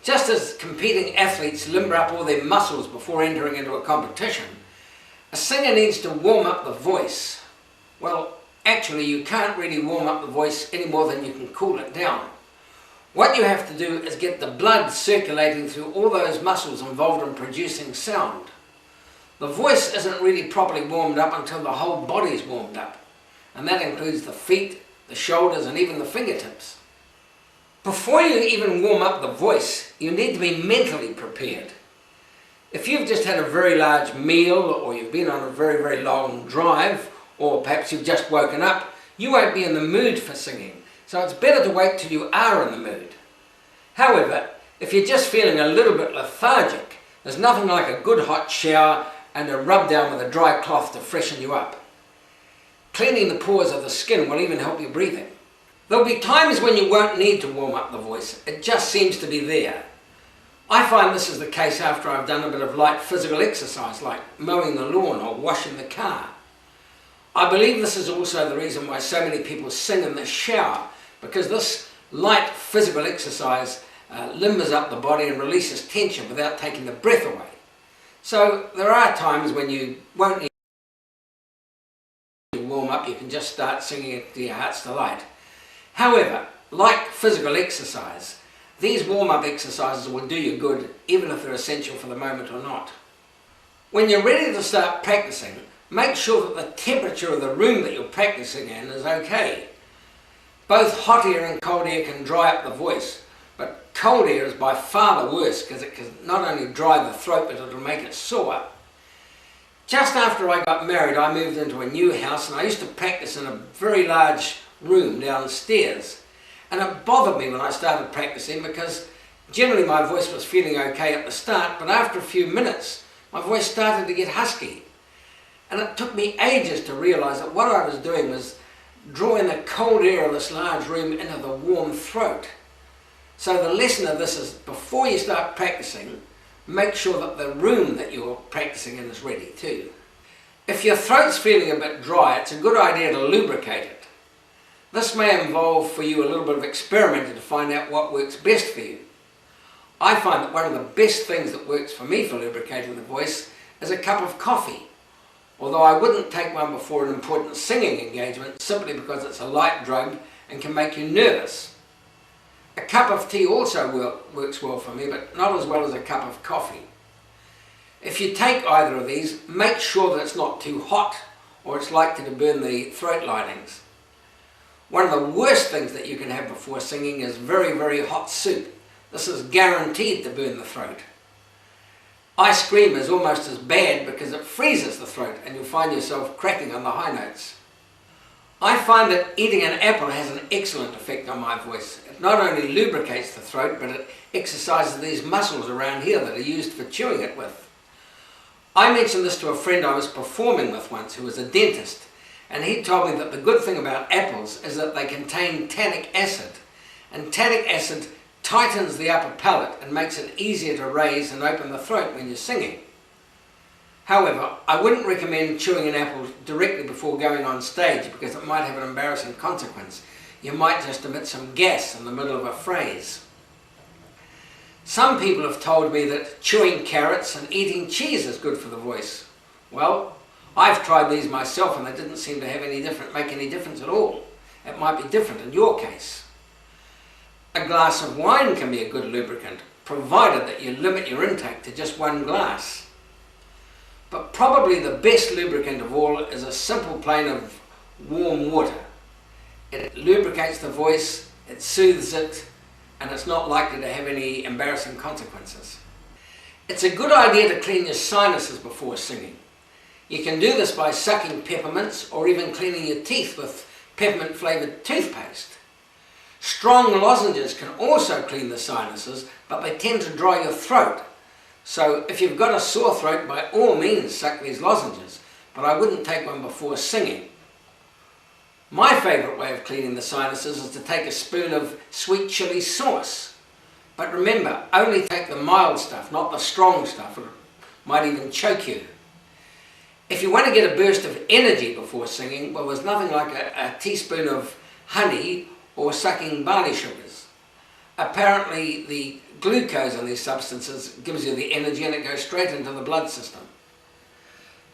Just as competing athletes limber up all their muscles before entering into a competition, a singer needs to warm up the voice. Well, actually you can't really warm up the voice any more than you can cool it down. What you have to do is get the blood circulating through all those muscles involved in producing sound. The voice isn't really properly warmed up until the whole body's warmed up, and that includes the feet, the shoulders, and even the fingertips. Before you even warm up the voice, you need to be mentally prepared. If you've just had a very large meal, or you've been on a very, very long drive, or perhaps you've just woken up, you won't be in the mood for singing, so it's better to wait till you are in the mood. However, if you're just feeling a little bit lethargic, there's nothing like a good hot shower and a rub down with a dry cloth to freshen you up. Cleaning the pores of the skin will even help your breathing. There'll be times when you won't need to warm up the voice, it just seems to be there. I find this is the case after I've done a bit of light physical exercise like mowing the lawn or washing the car. I believe this is also the reason why so many people sing in the shower, because this light physical exercise limbers up the body and releases tension without taking the breath away. So there are times when you won't need to warm up, you can just start singing it to your heart's delight. However, like physical exercise, these warm-up exercises will do you good even if they're essential for the moment or not. When you're ready to start practicing, make sure that the temperature of the room that you're practicing in is okay. Both hot air and cold air can dry up the voice, but cold air is by far the worst because it can not only dry the throat but it'll make it sore. Just after I got married, I moved into a new house and I used to practice in a very large room downstairs, and it bothered me when I started practicing because generally my voice was feeling okay at the start, but after a few minutes my voice started to get husky, and it took me ages to realise that what I was doing was drawing the cold air of this large room into the warm throat. So the lesson of this is, before you start practicing, make sure that the room that you're practicing in is ready too. If your throat's feeling a bit dry, it's a good idea to lubricate it. This may involve for you a little bit of experimenting to find out what works best for you. I find that one of the best things that works for me for lubricating the voice is a cup of coffee, although I wouldn't take one before an important singing engagement simply because it's a light drug and can make you nervous. A cup of tea also works well for me, but not as well as a cup of coffee. If you take either of these, make sure that it's not too hot or it's likely to burn the throat linings. One of the worst things that you can have before singing is very, very hot soup. This is guaranteed to burn the throat. Ice cream is almost as bad because it freezes the throat and you'll find yourself cracking on the high notes. I find that eating an apple has an excellent effect on my voice. It not only lubricates the throat, but it exercises these muscles around here that are used for chewing it with. I mentioned this to a friend I was performing with once who was a dentist, and he told me that the good thing about apples is that they contain tannic acid, and tannic acid tightens the upper palate and makes it easier to raise and open the throat when you're singing. However, I wouldn't recommend chewing an apple directly before going on stage because it might have an embarrassing consequence. You might just emit some gas in the middle of a phrase. Some people have told me that chewing carrots and eating cheese is good for the voice. Well, I've tried these myself and they didn't seem to have make any difference at all. It might be different in your case. A glass of wine can be a good lubricant, provided that you limit your intake to just one glass. But probably the best lubricant of all is a simple plane of warm water. It lubricates the voice, it soothes it, and it's not likely to have any embarrassing consequences. It's a good idea to clean your sinuses before singing. You can do this by sucking peppermints or even cleaning your teeth with peppermint flavoured toothpaste. Strong lozenges can also clean the sinuses, but they tend to dry your throat. So if you've got a sore throat, by all means suck these lozenges, but I wouldn't take one before singing. My favourite way of cleaning the sinuses is to take a spoon of sweet chilli sauce. But remember, only take the mild stuff, not the strong stuff. It might even choke you. If you want to get a burst of energy before singing, well, there's nothing like a teaspoon of honey or sucking barley sugars. Apparently the glucose in these substances gives you the energy and it goes straight into the blood system.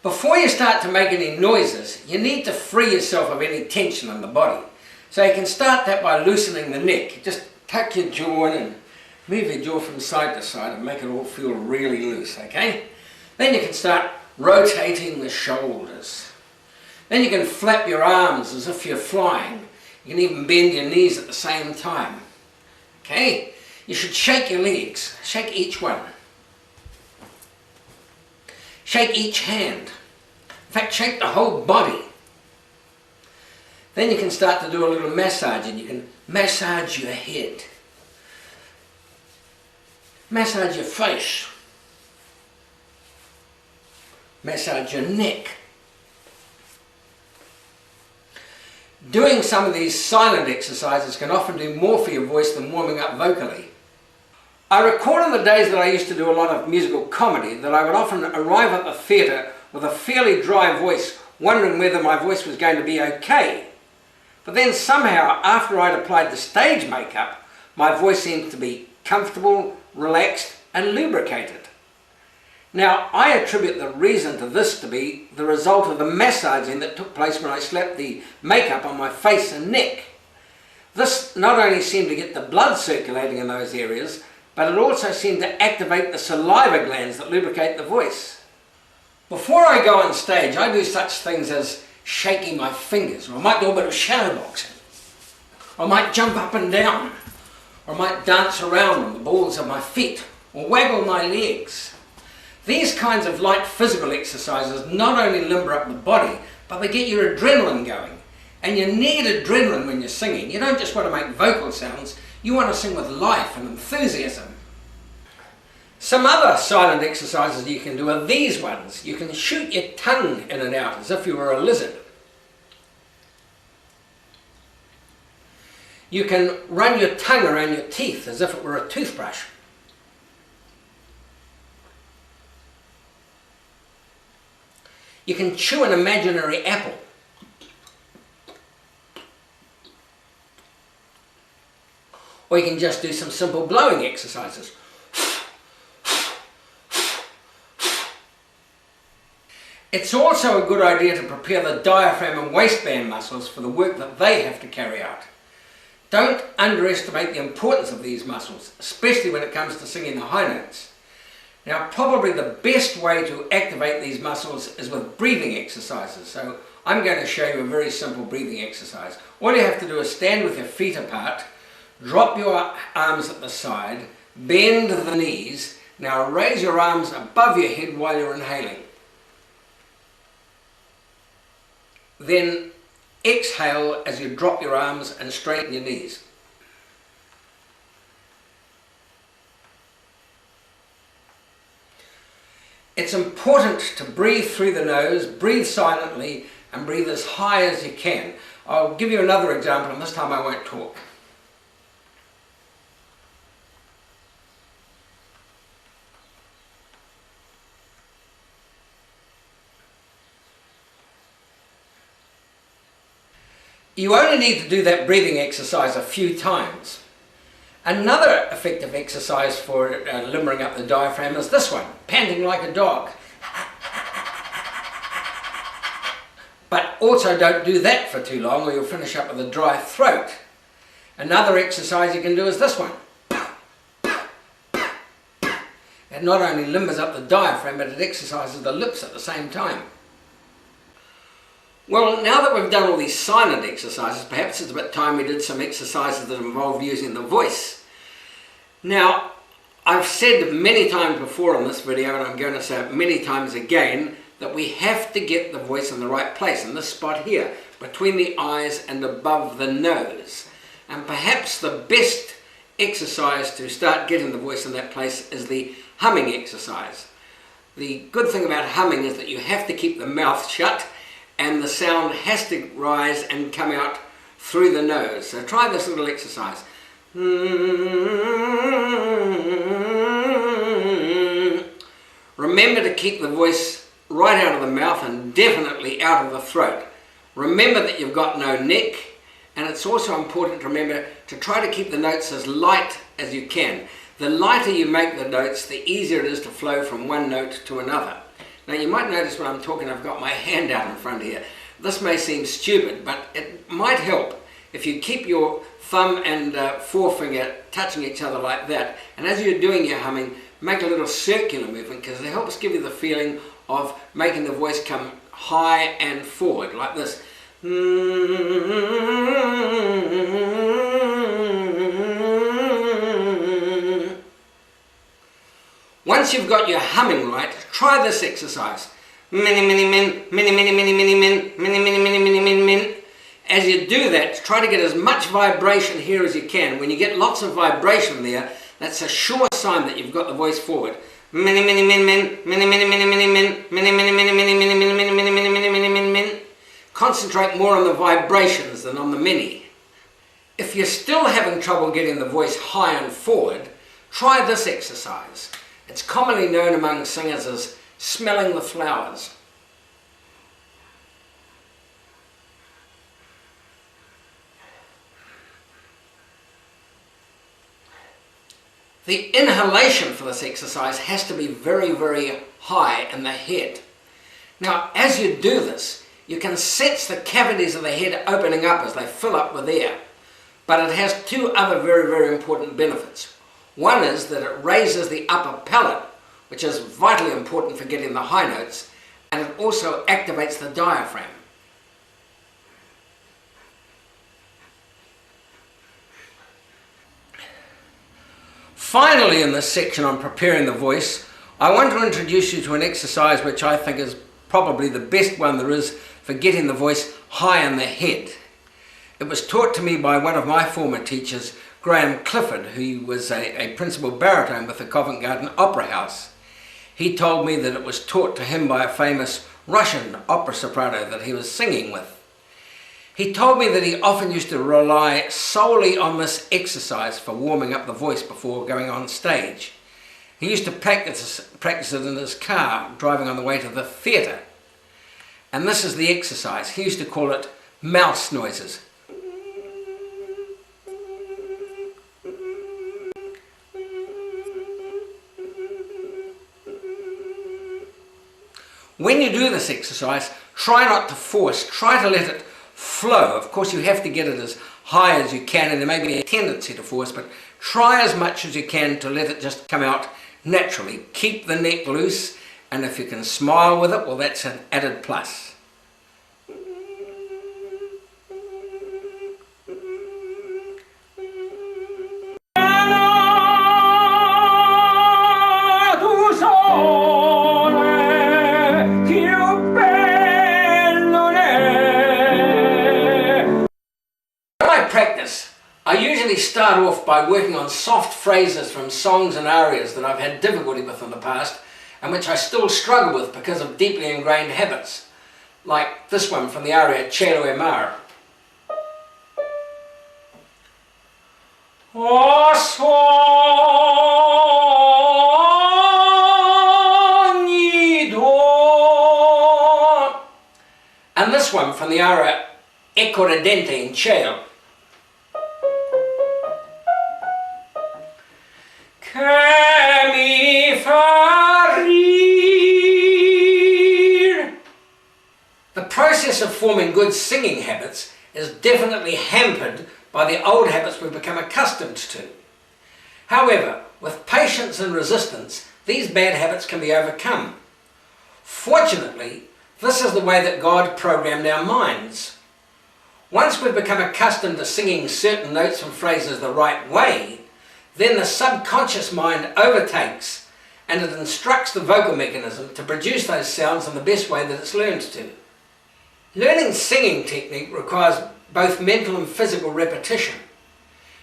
Before you start to make any noises, you need to free yourself of any tension in the body. So you can start that by loosening the neck. Just tuck your jaw in and move your jaw from side to side and make it all feel really loose, okay? Then you can start rotating the shoulders. Then you can flap your arms as if you're flying. You can even bend your knees at the same time. Okay? You should shake your legs. Shake each one. Shake each hand. In fact, shake the whole body. Then you can start to do a little massage, and you can massage your head. Massage your face. Massage your neck. Doing some of these silent exercises can often do more for your voice than warming up vocally. I recall in the days that I used to do a lot of musical comedy that I would often arrive at the theatre with a fairly dry voice, wondering whether my voice was going to be okay. But then somehow, after I'd applied the stage makeup, my voice seemed to be comfortable, relaxed and lubricated. Now, I attribute the reason to this to be the result of the massaging that took place when I slapped the makeup on my face and neck. This not only seemed to get the blood circulating in those areas, but it also seemed to activate the saliva glands that lubricate the voice. Before I go on stage, I do such things as shaking my fingers, or I might do a bit of shadowboxing. I might jump up and down, or I might dance around on the balls of my feet, or waggle my legs. These kinds of light physical exercises not only limber up the body, but they get your adrenaline going. And you need adrenaline when you're singing. You don't just want to make vocal sounds, you want to sing with life and enthusiasm. Some other silent exercises you can do are these ones. You can shoot your tongue in and out as if you were a lizard. You can run your tongue around your teeth as if it were a toothbrush. You can chew an imaginary apple. Or you can just do some simple blowing exercises. It's also a good idea to prepare the diaphragm and waistband muscles for the work that they have to carry out. Don't underestimate the importance of these muscles, especially when it comes to singing the high notes. Now, probably the best way to activate these muscles is with breathing exercises. So I'm going to show you a very simple breathing exercise. All you have to do is stand with your feet apart, drop your arms at the side, bend the knees. Now raise your arms above your head while you're inhaling. Then exhale as you drop your arms and straighten your knees. It's important to breathe through the nose, breathe silently, and breathe as high as you can. I'll give you another example, and this time I won't talk. You only need to do that breathing exercise a few times. Another effective exercise for limbering up the diaphragm is this one, panting like a dog. But also don't do that for too long or you'll finish up with a dry throat. Another exercise you can do is this one. It not only limbers up the diaphragm, but it exercises the lips at the same time. Well, now that we've done all these silent exercises, perhaps it's about time we did some exercises that involve using the voice. Now, I've said many times before in this video, and I'm going to say it many times again, that we have to get the voice in the right place, in this spot here, between the eyes and above the nose. And perhaps the best exercise to start getting the voice in that place is the humming exercise. The good thing about humming is that you have to keep the mouth shut and the sound has to rise and come out through the nose. So try this little exercise. Remember to keep the voice right out of the mouth and definitely out of the throat. Remember that you've got no neck, and it's also important to remember to try to keep the notes as light as you can. The lighter you make the notes, the easier it is to flow from one note to another. Now you might notice when I'm talking I've got my hand out in front here. This may seem stupid, but it might help if you keep your thumb and forefinger touching each other like that, and as you're doing your humming, make a little circular movement, because it helps give you the feeling of making the voice come high and forward, like this. Once you've got your humming right, try this exercise. Mini, mini, min, mini, mini, mini, mini, min, mini, mini, mini, mini, min, min. As you do that, try to get as much vibration here as you can. When you get lots of vibration there, that's a sure sign that you've got the voice forward. Mini, mini, min, min, mini, mini, mini, mini, min, mini, mini, mini, mini, mini, mini, mini, mini, mini, mini, mini, mini, min. Concentrate more on the vibrations than on the mini. If you're still having trouble getting the voice high and forward, try this exercise. It's commonly known among singers as smelling the flowers. The inhalation for this exercise has to be very, very high in the head. Now, as you do this, you can sense the cavities of the head opening up as they fill up with air. But it has two other very, very important benefits. One is that it raises the upper palate, which is vitally important for getting the high notes, and it also activates the diaphragm. Finally, in this section on preparing the voice, I want to introduce you to an exercise which I think is probably the best one there is for getting the voice high in the head. It was taught to me by one of my former teachers, Graham Clifford, who was a principal baritone with the Covent Garden Opera House. He told me that it was taught to him by a famous Russian opera soprano that he was singing with. He told me that he often used to rely solely on this exercise for warming up the voice before going on stage. He used to practice it in his car, driving on the way to the theatre. And this is the exercise. He used to call it mouse noises. When you do this exercise, try not to force, try to let it flow. Of course, you have to get it as high as you can, and there may be a tendency to force, but try as much as you can to let it just come out naturally. Keep the neck loose, and if you can smile with it, well, that's an added plus. I usually start off by working on soft phrases from songs and arias that I've had difficulty with in the past and which I still struggle with because of deeply ingrained habits, like this one from the aria Cielo e Mare. O sogni d'oro. And this one from the aria Eco ridente in cielo. The process of forming good singing habits is definitely hampered by the old habits we've become accustomed to. However, with patience and resistance, these bad habits can be overcome. Fortunately, this is the way that God programmed our minds. Once we've become accustomed to singing certain notes and phrases the right way, then the subconscious mind overtakes and it instructs the vocal mechanism to produce those sounds in the best way that it's learned to. Learning singing technique requires both mental and physical repetition.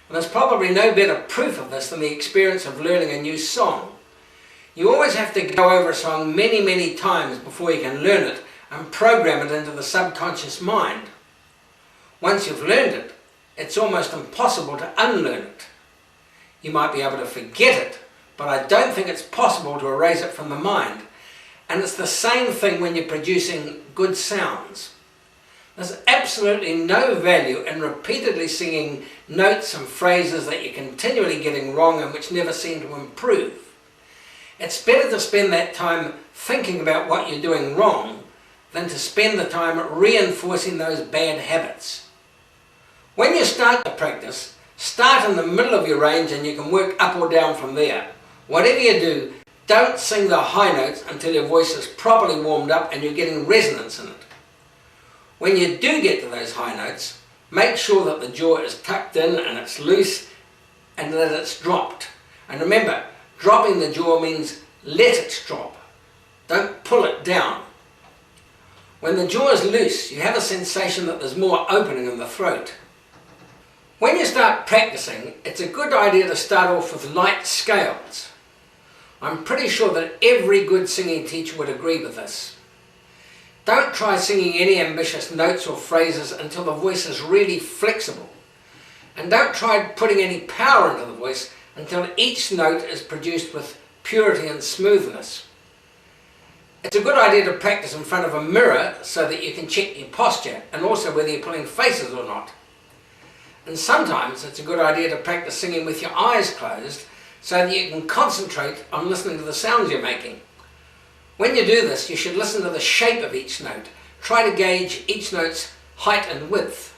And there's probably no better proof of this than the experience of learning a new song. You always have to go over a song many, many times before you can learn it and program it into the subconscious mind. Once you've learned it, it's almost impossible to unlearn it. You might be able to forget it, but I don't think it's possible to erase it from the mind. And it's the same thing when you're producing good sounds. There's absolutely no value in repeatedly singing notes and phrases that you're continually getting wrong and which never seem to improve. It's better to spend that time thinking about what you're doing wrong than to spend the time reinforcing those bad habits. When you start to practice, start in the middle of your range and you can work up or down from there. Whatever you do, don't sing the high notes until your voice is properly warmed up and you're getting resonance in it. When you do get to those high notes, make sure that the jaw is tucked in and it's loose and that it's dropped. And remember, dropping the jaw means let it drop. Don't pull it down. When the jaw is loose, you have a sensation that there's more opening in the throat. When you start practicing, it's a good idea to start off with light scales. I'm pretty sure that every good singing teacher would agree with this. Don't try singing any ambitious notes or phrases until the voice is really flexible. And don't try putting any power into the voice until each note is produced with purity and smoothness. It's a good idea to practice in front of a mirror so that you can check your posture and also whether you're pulling faces or not. And sometimes it's a good idea to practice singing with your eyes closed so that you can concentrate on listening to the sounds you're making. When you do this, you should listen to the shape of each note. Try to gauge each note's height and width.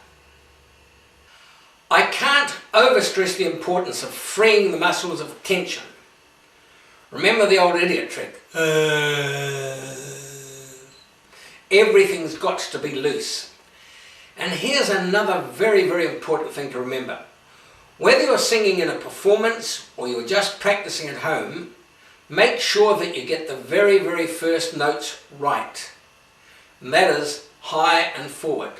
I can't overstress the importance of freeing the muscles of tension. Remember the old idiot trick. Everything's got to be loose. And here's another very, very important thing to remember. Whether you're singing in a performance or you're just practicing at home, make sure that you get the very, very first notes right. And that is high and forward.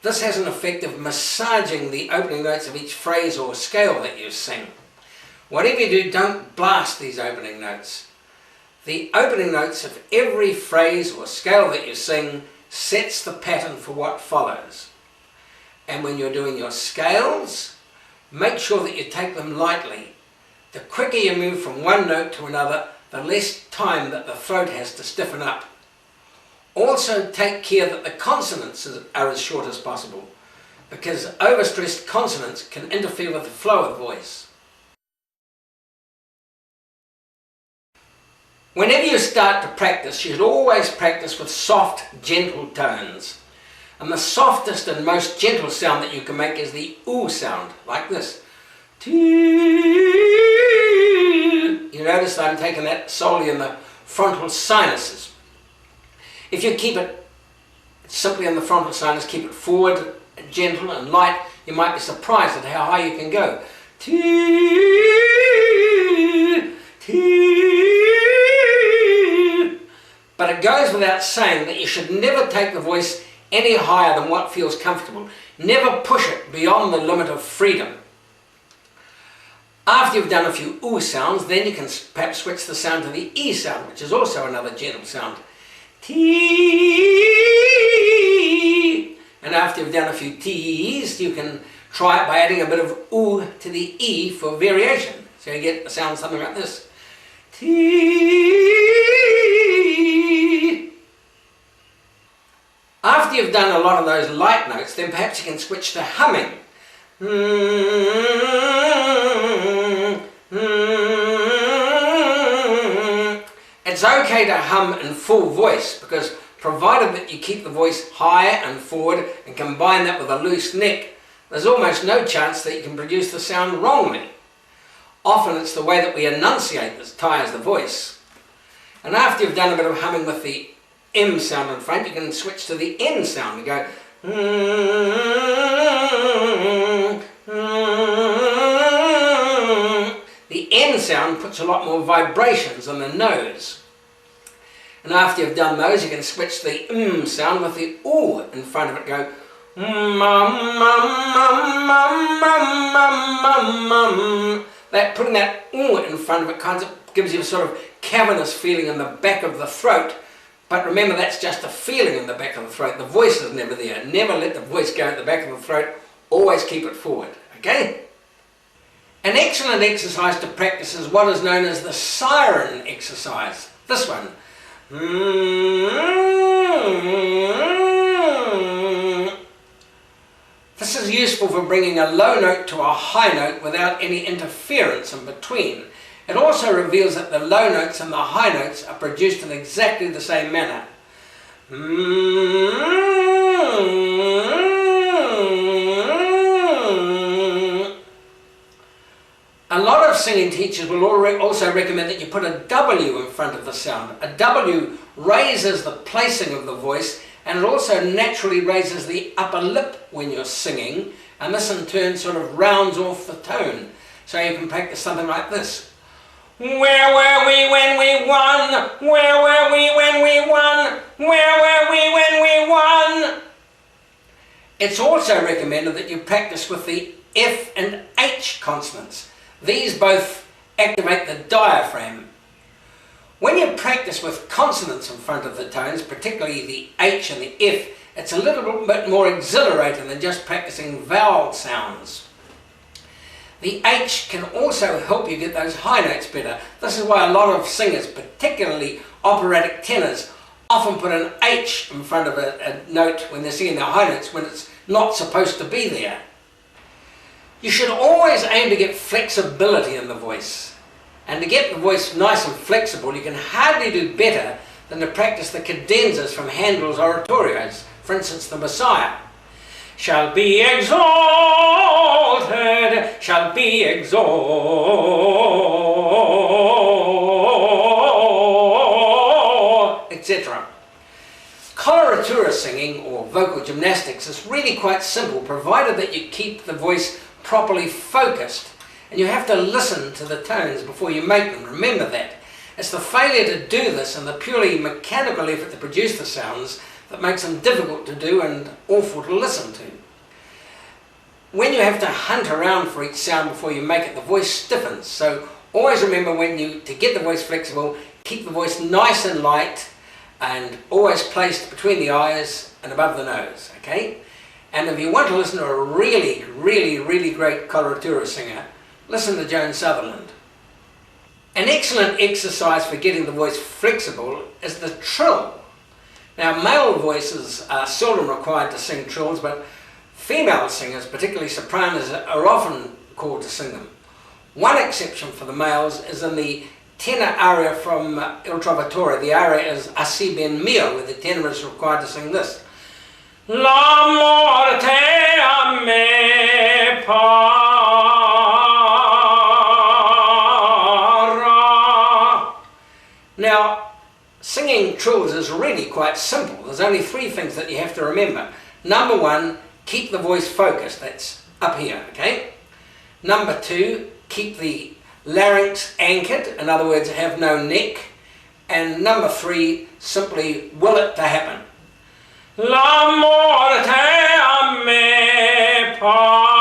This has an effect of massaging the opening notes of each phrase or scale that you sing. Whatever you do, don't blast these opening notes. The opening notes of every phrase or scale that you sing sets the pattern for what follows. And when you're doing your scales, make sure that you take them lightly. The quicker you move from one note to another, the less time that the throat has to stiffen up. Also take care that the consonants are as short as possible, because overstressed consonants can interfere with the flow of the voice. Whenever you start to practice, you should always practice with soft, gentle tones. And the softest and most gentle sound that you can make is the ooh sound, like this. You notice that I'm taking that solely in the frontal sinuses. If you keep it simply in the frontal sinus, keep it forward, gentle and light, you might be surprised at how high you can go. But it goes without saying that you should never take the voice any higher than what feels comfortable. Never push it beyond the limit of freedom. After you've done a few ooh sounds, then you can perhaps switch the sound to the e sound, which is also another gentle sound. Tee. And after you've done a few tees, you can try it by adding a bit of ooh to the e for variation. So you get a sound something like this. Tee. After you've done a lot of those light notes, then perhaps you can switch to humming. It's okay to hum in full voice, because provided that you keep the voice high and forward and combine that with a loose neck, there's almost no chance that you can produce the sound wrongly. Often it's the way that we enunciate that tires the voice. And after you've done a bit of humming with the M sound in front, you can switch to the N sound and go The N sound puts a lot more vibrations on the nose. And after you've done those, you can switch to the sound with the O in front of it. Go that putting that in front of it kind of gives you a sort of cavernous feeling in the back of the throat. But remember, that's just a feeling in the back of the throat. The voice is never there. Never let the voice go at the back of the throat. Always keep it forward. Okay? An excellent exercise to practice is what is known as the siren exercise. This one. This is useful for bringing a low note to a high note without any interference in between. It also reveals that the low notes and the high notes are produced in exactly the same manner. A lot of singing teachers will also recommend that you put a W in front of the sound. A W raises the placing of the voice, and it also naturally raises the upper lip when you're singing, and this in turn sort of rounds off the tone. So you can practice something like this. Where were we when we won? Where were we when we won? Where were we when we won? It's also recommended that you practice with the F and H consonants. These both activate the diaphragm. When you practice with consonants in front of the tones, particularly the H and the F, it's a little bit more exhilarating than just practicing vowel sounds. The H can also help you get those high notes better. This is why a lot of singers, particularly operatic tenors, often put an H in front of a note when they're singing their high notes when it's not supposed to be there. You should always aim to get flexibility in the voice. And to get the voice nice and flexible, you can hardly do better than to practice the cadenzas from Handel's oratorios, for instance, the Messiah. Shall be exalted, shall be exalted, etc. Coloratura singing, or vocal gymnastics, is really quite simple, provided that you keep the voice properly focused. And you have to listen to the tones before you make them. Remember that. It's the failure to do this and the purely mechanical effort to produce the sounds that makes them difficult to do and awful to listen to. When you have to hunt around for each sound before you make it, the voice stiffens. So always remember to get the voice flexible, keep the voice nice and light and always placed between the eyes and above the nose, okay? And if you want to listen to a really, really, really great coloratura singer, listen to Joan Sutherland. An excellent exercise for getting the voice flexible is the trill. Now, male voices are seldom required to sing trills, but female singers, particularly sopranos, are often called to sing them. One exception for the males is in the tenor aria from Il Trovatore. The aria is Assi ben mio, where the tenor is required to sing this. La morte a me para. Now, singing trills is really quite simple. There's only three things that you have to remember. Number one, keep the voice focused. That's up here, okay? Number two, keep the larynx anchored. In other words, have no neck. And number three, simply will it to happen. La morte a me para.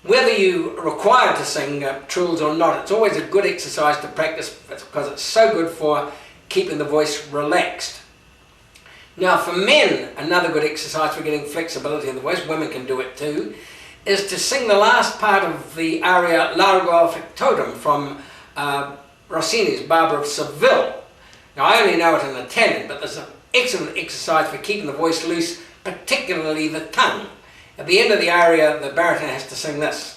Whether you are required to sing trills or not, it's always a good exercise to practice because it's so good for keeping the voice relaxed. Now for men, another good exercise for getting flexibility in the voice, women can do it too, is to sing the last part of the aria Largo al Factotum from Rossini's Barber of Seville. Now I only know it in Italian, but there's an excellent exercise for keeping the voice loose, particularly the tongue. At the end of the aria, the baritone has to sing this.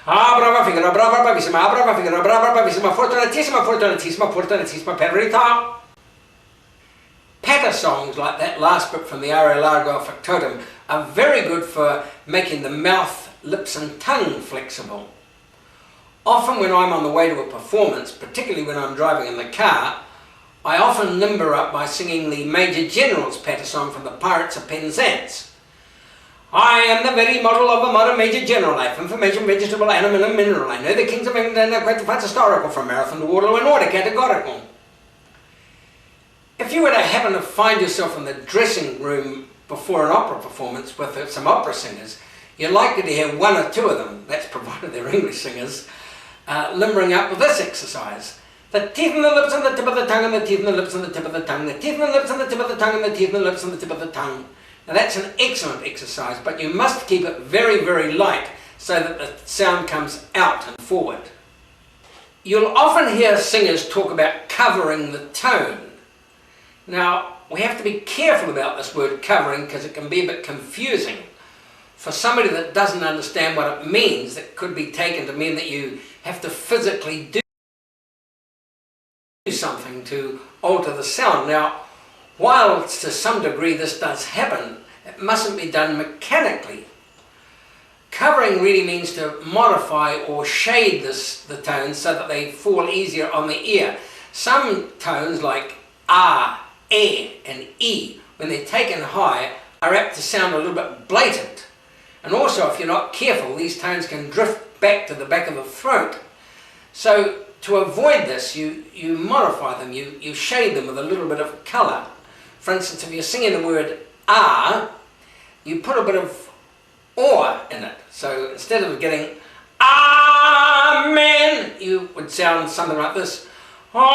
Brava figura, brava bravissima, brava figura, brava bravissima, fortunatissima, fortunatissima, fortunatissima per verità. patter songs like that last bit from the Aria Largo Factotum are very good for making the mouth, lips and tongue flexible. Often when I'm on the way to a performance, particularly when I'm driving in the car, I often limber up by singing the Major General's patter song from the Pirates of Penzance. I am the very model of a modern Major General, life, information, vegetable, animal and mineral. I know the kings of England are quite historical, from Marathon to Waterloo and order categorical. If you were to happen to find yourself in the dressing room before an opera performance with some opera singers, you're likely to hear one or two of them, that's provided they're English singers, limbering up with this exercise. The teeth and the lips and the tip of the tongue and the teeth and the lips and the tip of the tongue, the teeth and the lips and the tip of the tongue and the teeth and the lips and the tip of the tongue. Now that's an excellent exercise, but you must keep it very, very light so that the sound comes out and forward. You'll often hear singers talk about covering the tone. Now, we have to be careful about this word covering because it can be a bit confusing. For somebody that doesn't understand what it means, it could be taken to mean that you have to physically do something to alter the sound. Now, while to some degree this does happen, it mustn't be done mechanically. Covering really means to modify or shade the tones so that they fall easier on the ear. Some tones like ah, e and e, when they're taken high, are apt to sound a little bit blatant. And also, if you're not careful, these tones can drift back to the back of the throat. So to avoid this, you modify them, you shade them with a little bit of colour. For instance, if you're singing the word ah, you put a bit of or in it. So instead of getting amen, you would sound something like this. Amen.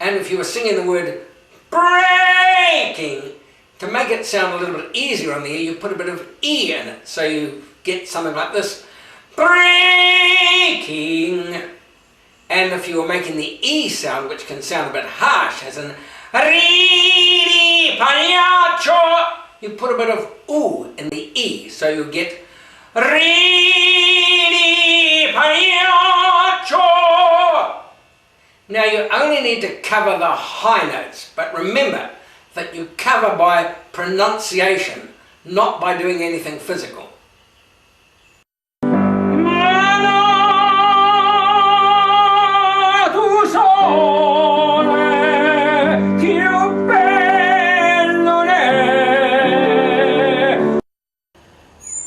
And if you were singing the word breaking, to make it sound a little bit easier on the ear, you put a bit of e in it. So you get something like this. Breaking. And if you were making the e sound, which can sound a bit harsh, as in ridi pagliaccio, you put a bit of oo in the e, so you get ridi pagliaccio. Now you only need to cover the high notes, but remember that you cover by pronunciation, not by doing anything physical.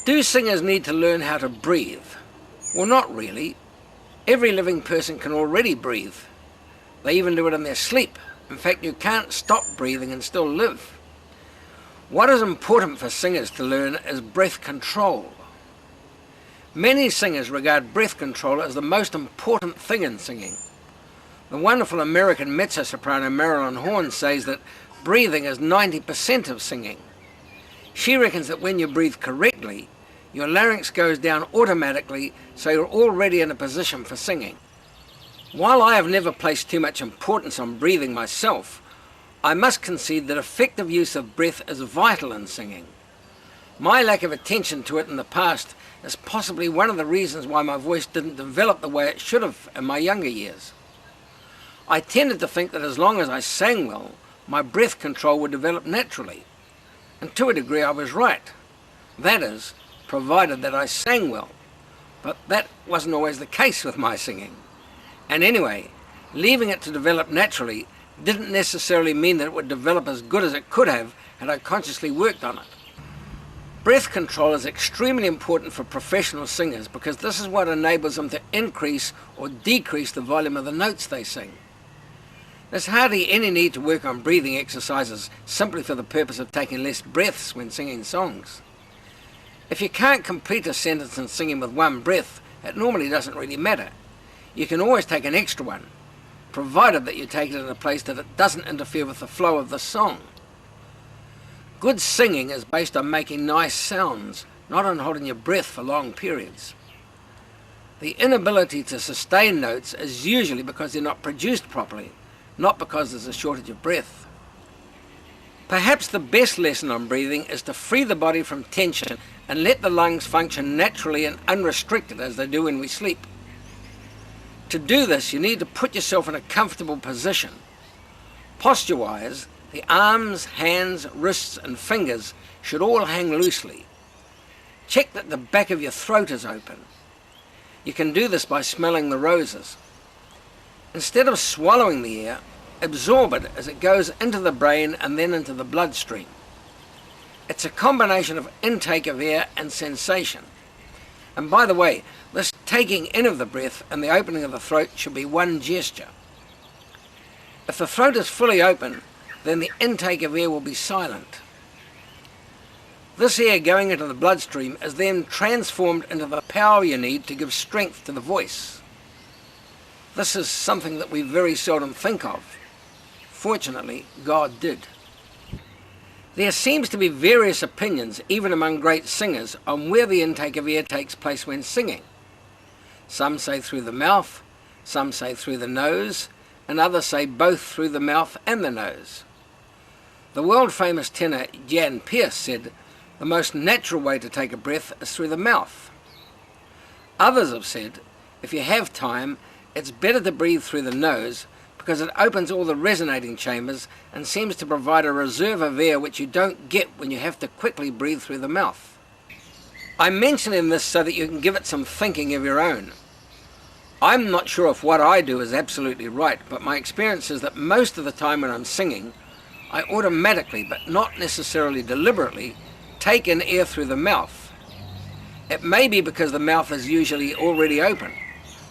Do singers need to learn how to breathe? Well, not really. Every living person can already breathe. They even do it in their sleep. In fact, you can't stop breathing and still live. What is important for singers to learn is breath control. Many singers regard breath control as the most important thing in singing. The wonderful American mezzo-soprano Marilyn Horne says that breathing is 90% of singing. She reckons that when you breathe correctly, your larynx goes down automatically, so you're already in a position for singing. While I have never placed too much importance on breathing myself, I must concede that effective use of breath is vital in singing. My lack of attention to it in the past is possibly one of the reasons why my voice didn't develop the way it should have in my younger years. I tended to think that as long as I sang well, my breath control would develop naturally. And to a degree I was right. That is, provided that I sang well. But that wasn't always the case with my singing. And anyway, leaving it to develop naturally didn't necessarily mean that it would develop as good as it could have had I consciously worked on it. Breath control is extremely important for professional singers because this is what enables them to increase or decrease the volume of the notes they sing. There's hardly any need to work on breathing exercises simply for the purpose of taking less breaths when singing songs. If you can't complete a sentence in singing with one breath, it normally doesn't really matter. You can always take an extra one, provided that you take it in a place that it doesn't interfere with the flow of the song. Good singing is based on making nice sounds, not on holding your breath for long periods. The inability to sustain notes is usually because they're not produced properly, not because there's a shortage of breath. Perhaps the best lesson on breathing is to free the body from tension and let the lungs function naturally and unrestricted as they do when we sleep. To do this, you need to put yourself in a comfortable position. Posture-wise, the arms, hands, wrists and fingers should all hang loosely. Check that the back of your throat is open. You can do this by smelling the roses. Instead of swallowing the air, absorb it as it goes into the brain and then into the bloodstream. It's a combination of intake of air and sensation. And by the way, this taking in of the breath and the opening of the throat should be one gesture. If the throat is fully open, then the intake of air will be silent. This air going into the bloodstream is then transformed into the power you need to give strength to the voice. This is something that we very seldom think of. Fortunately, God did. There seems to be various opinions, even among great singers, on where the intake of air takes place when singing. Some say through the mouth, some say through the nose, and others say both through the mouth and the nose. The world-famous tenor Jan Peerce said, the most natural way to take a breath is through the mouth. Others have said, if you have time, it's better to breathe through the nose because it opens all the resonating chambers and seems to provide a reserve of air which you don't get when you have to quickly breathe through the mouth. I'm mentioning this so that you can give it some thinking of your own. I'm not sure if what I do is absolutely right, but my experience is that most of the time when I'm singing, I automatically, but not necessarily deliberately, take in air through the mouth. It may be because the mouth is usually already open,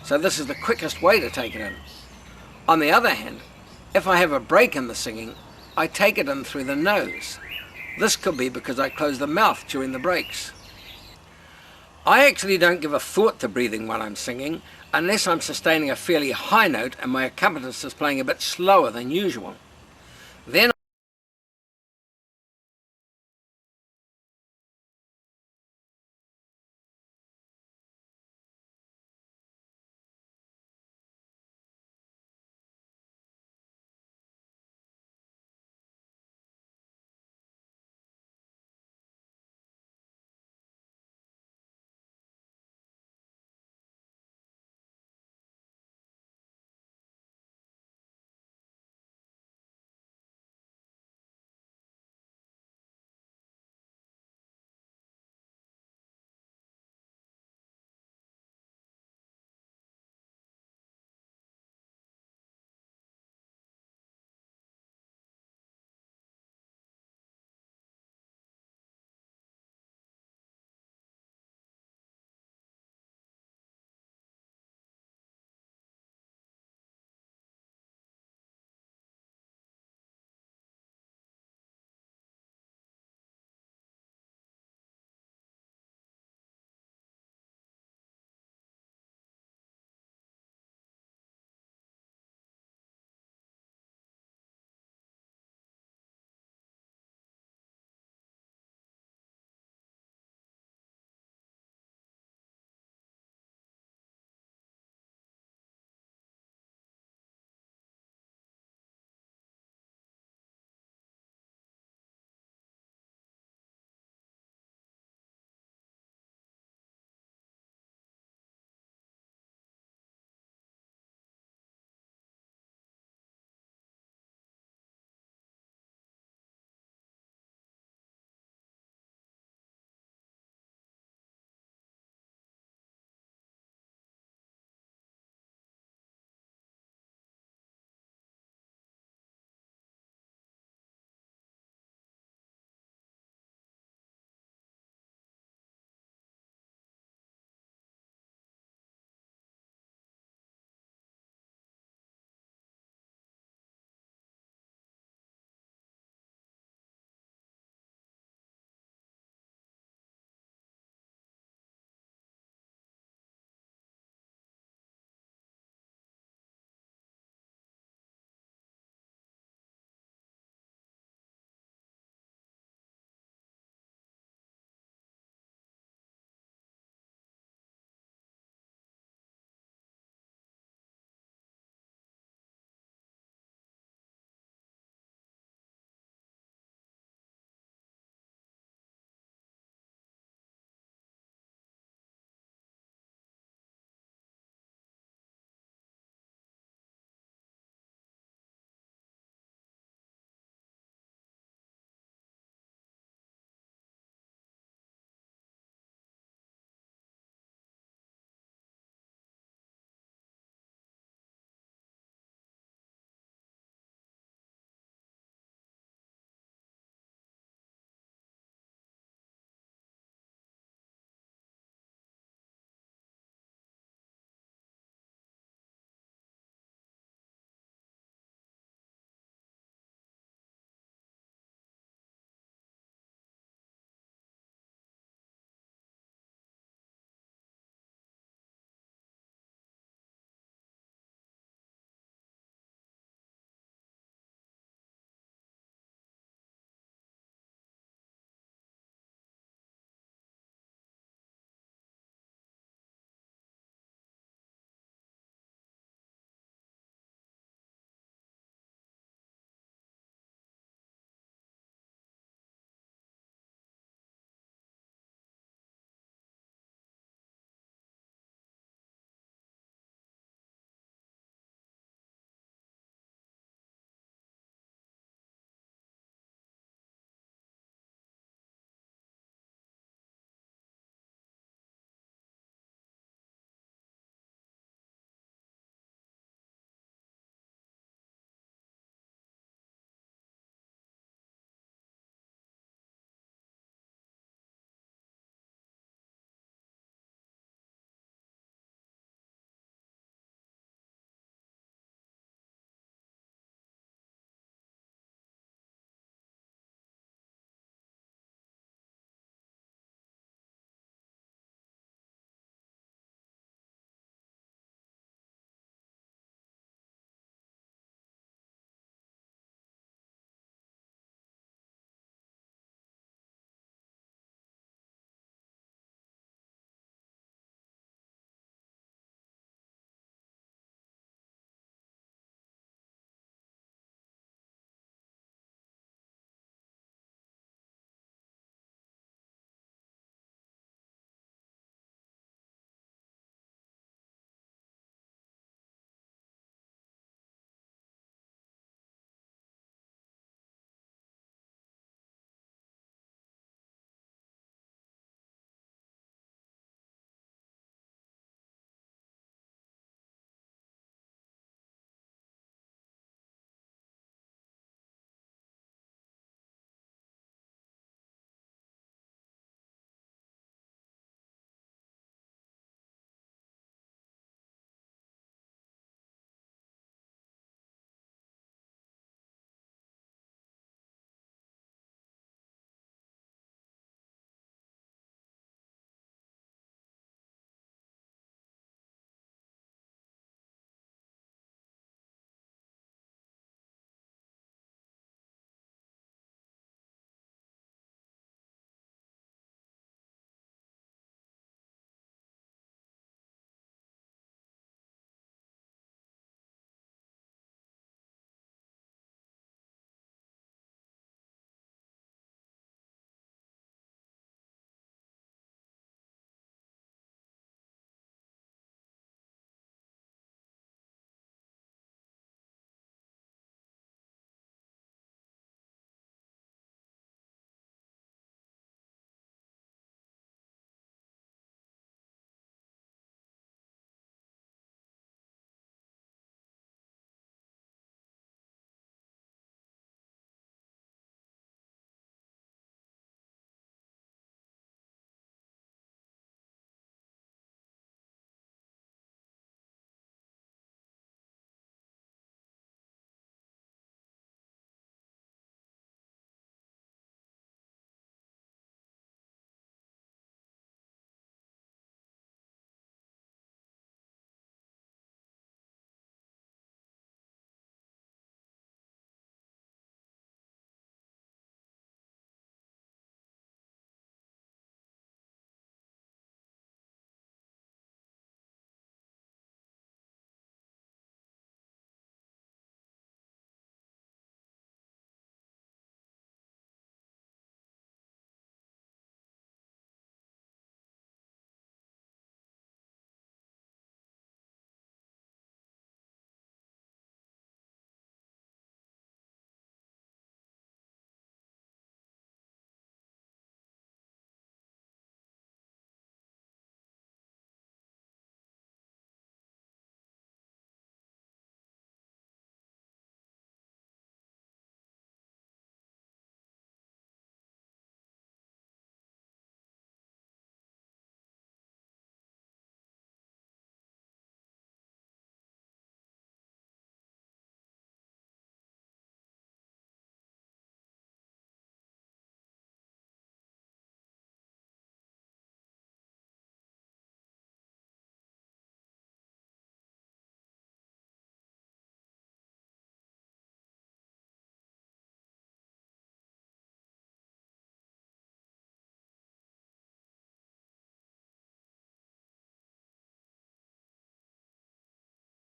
so this is the quickest way to take it in. On the other hand, if I have a break in the singing, I take it in through the nose. This could be because I close the mouth during the breaks. I actually don't give a thought to breathing while I'm singing, unless I'm sustaining a fairly high note and my accompanist is playing a bit slower than usual. Then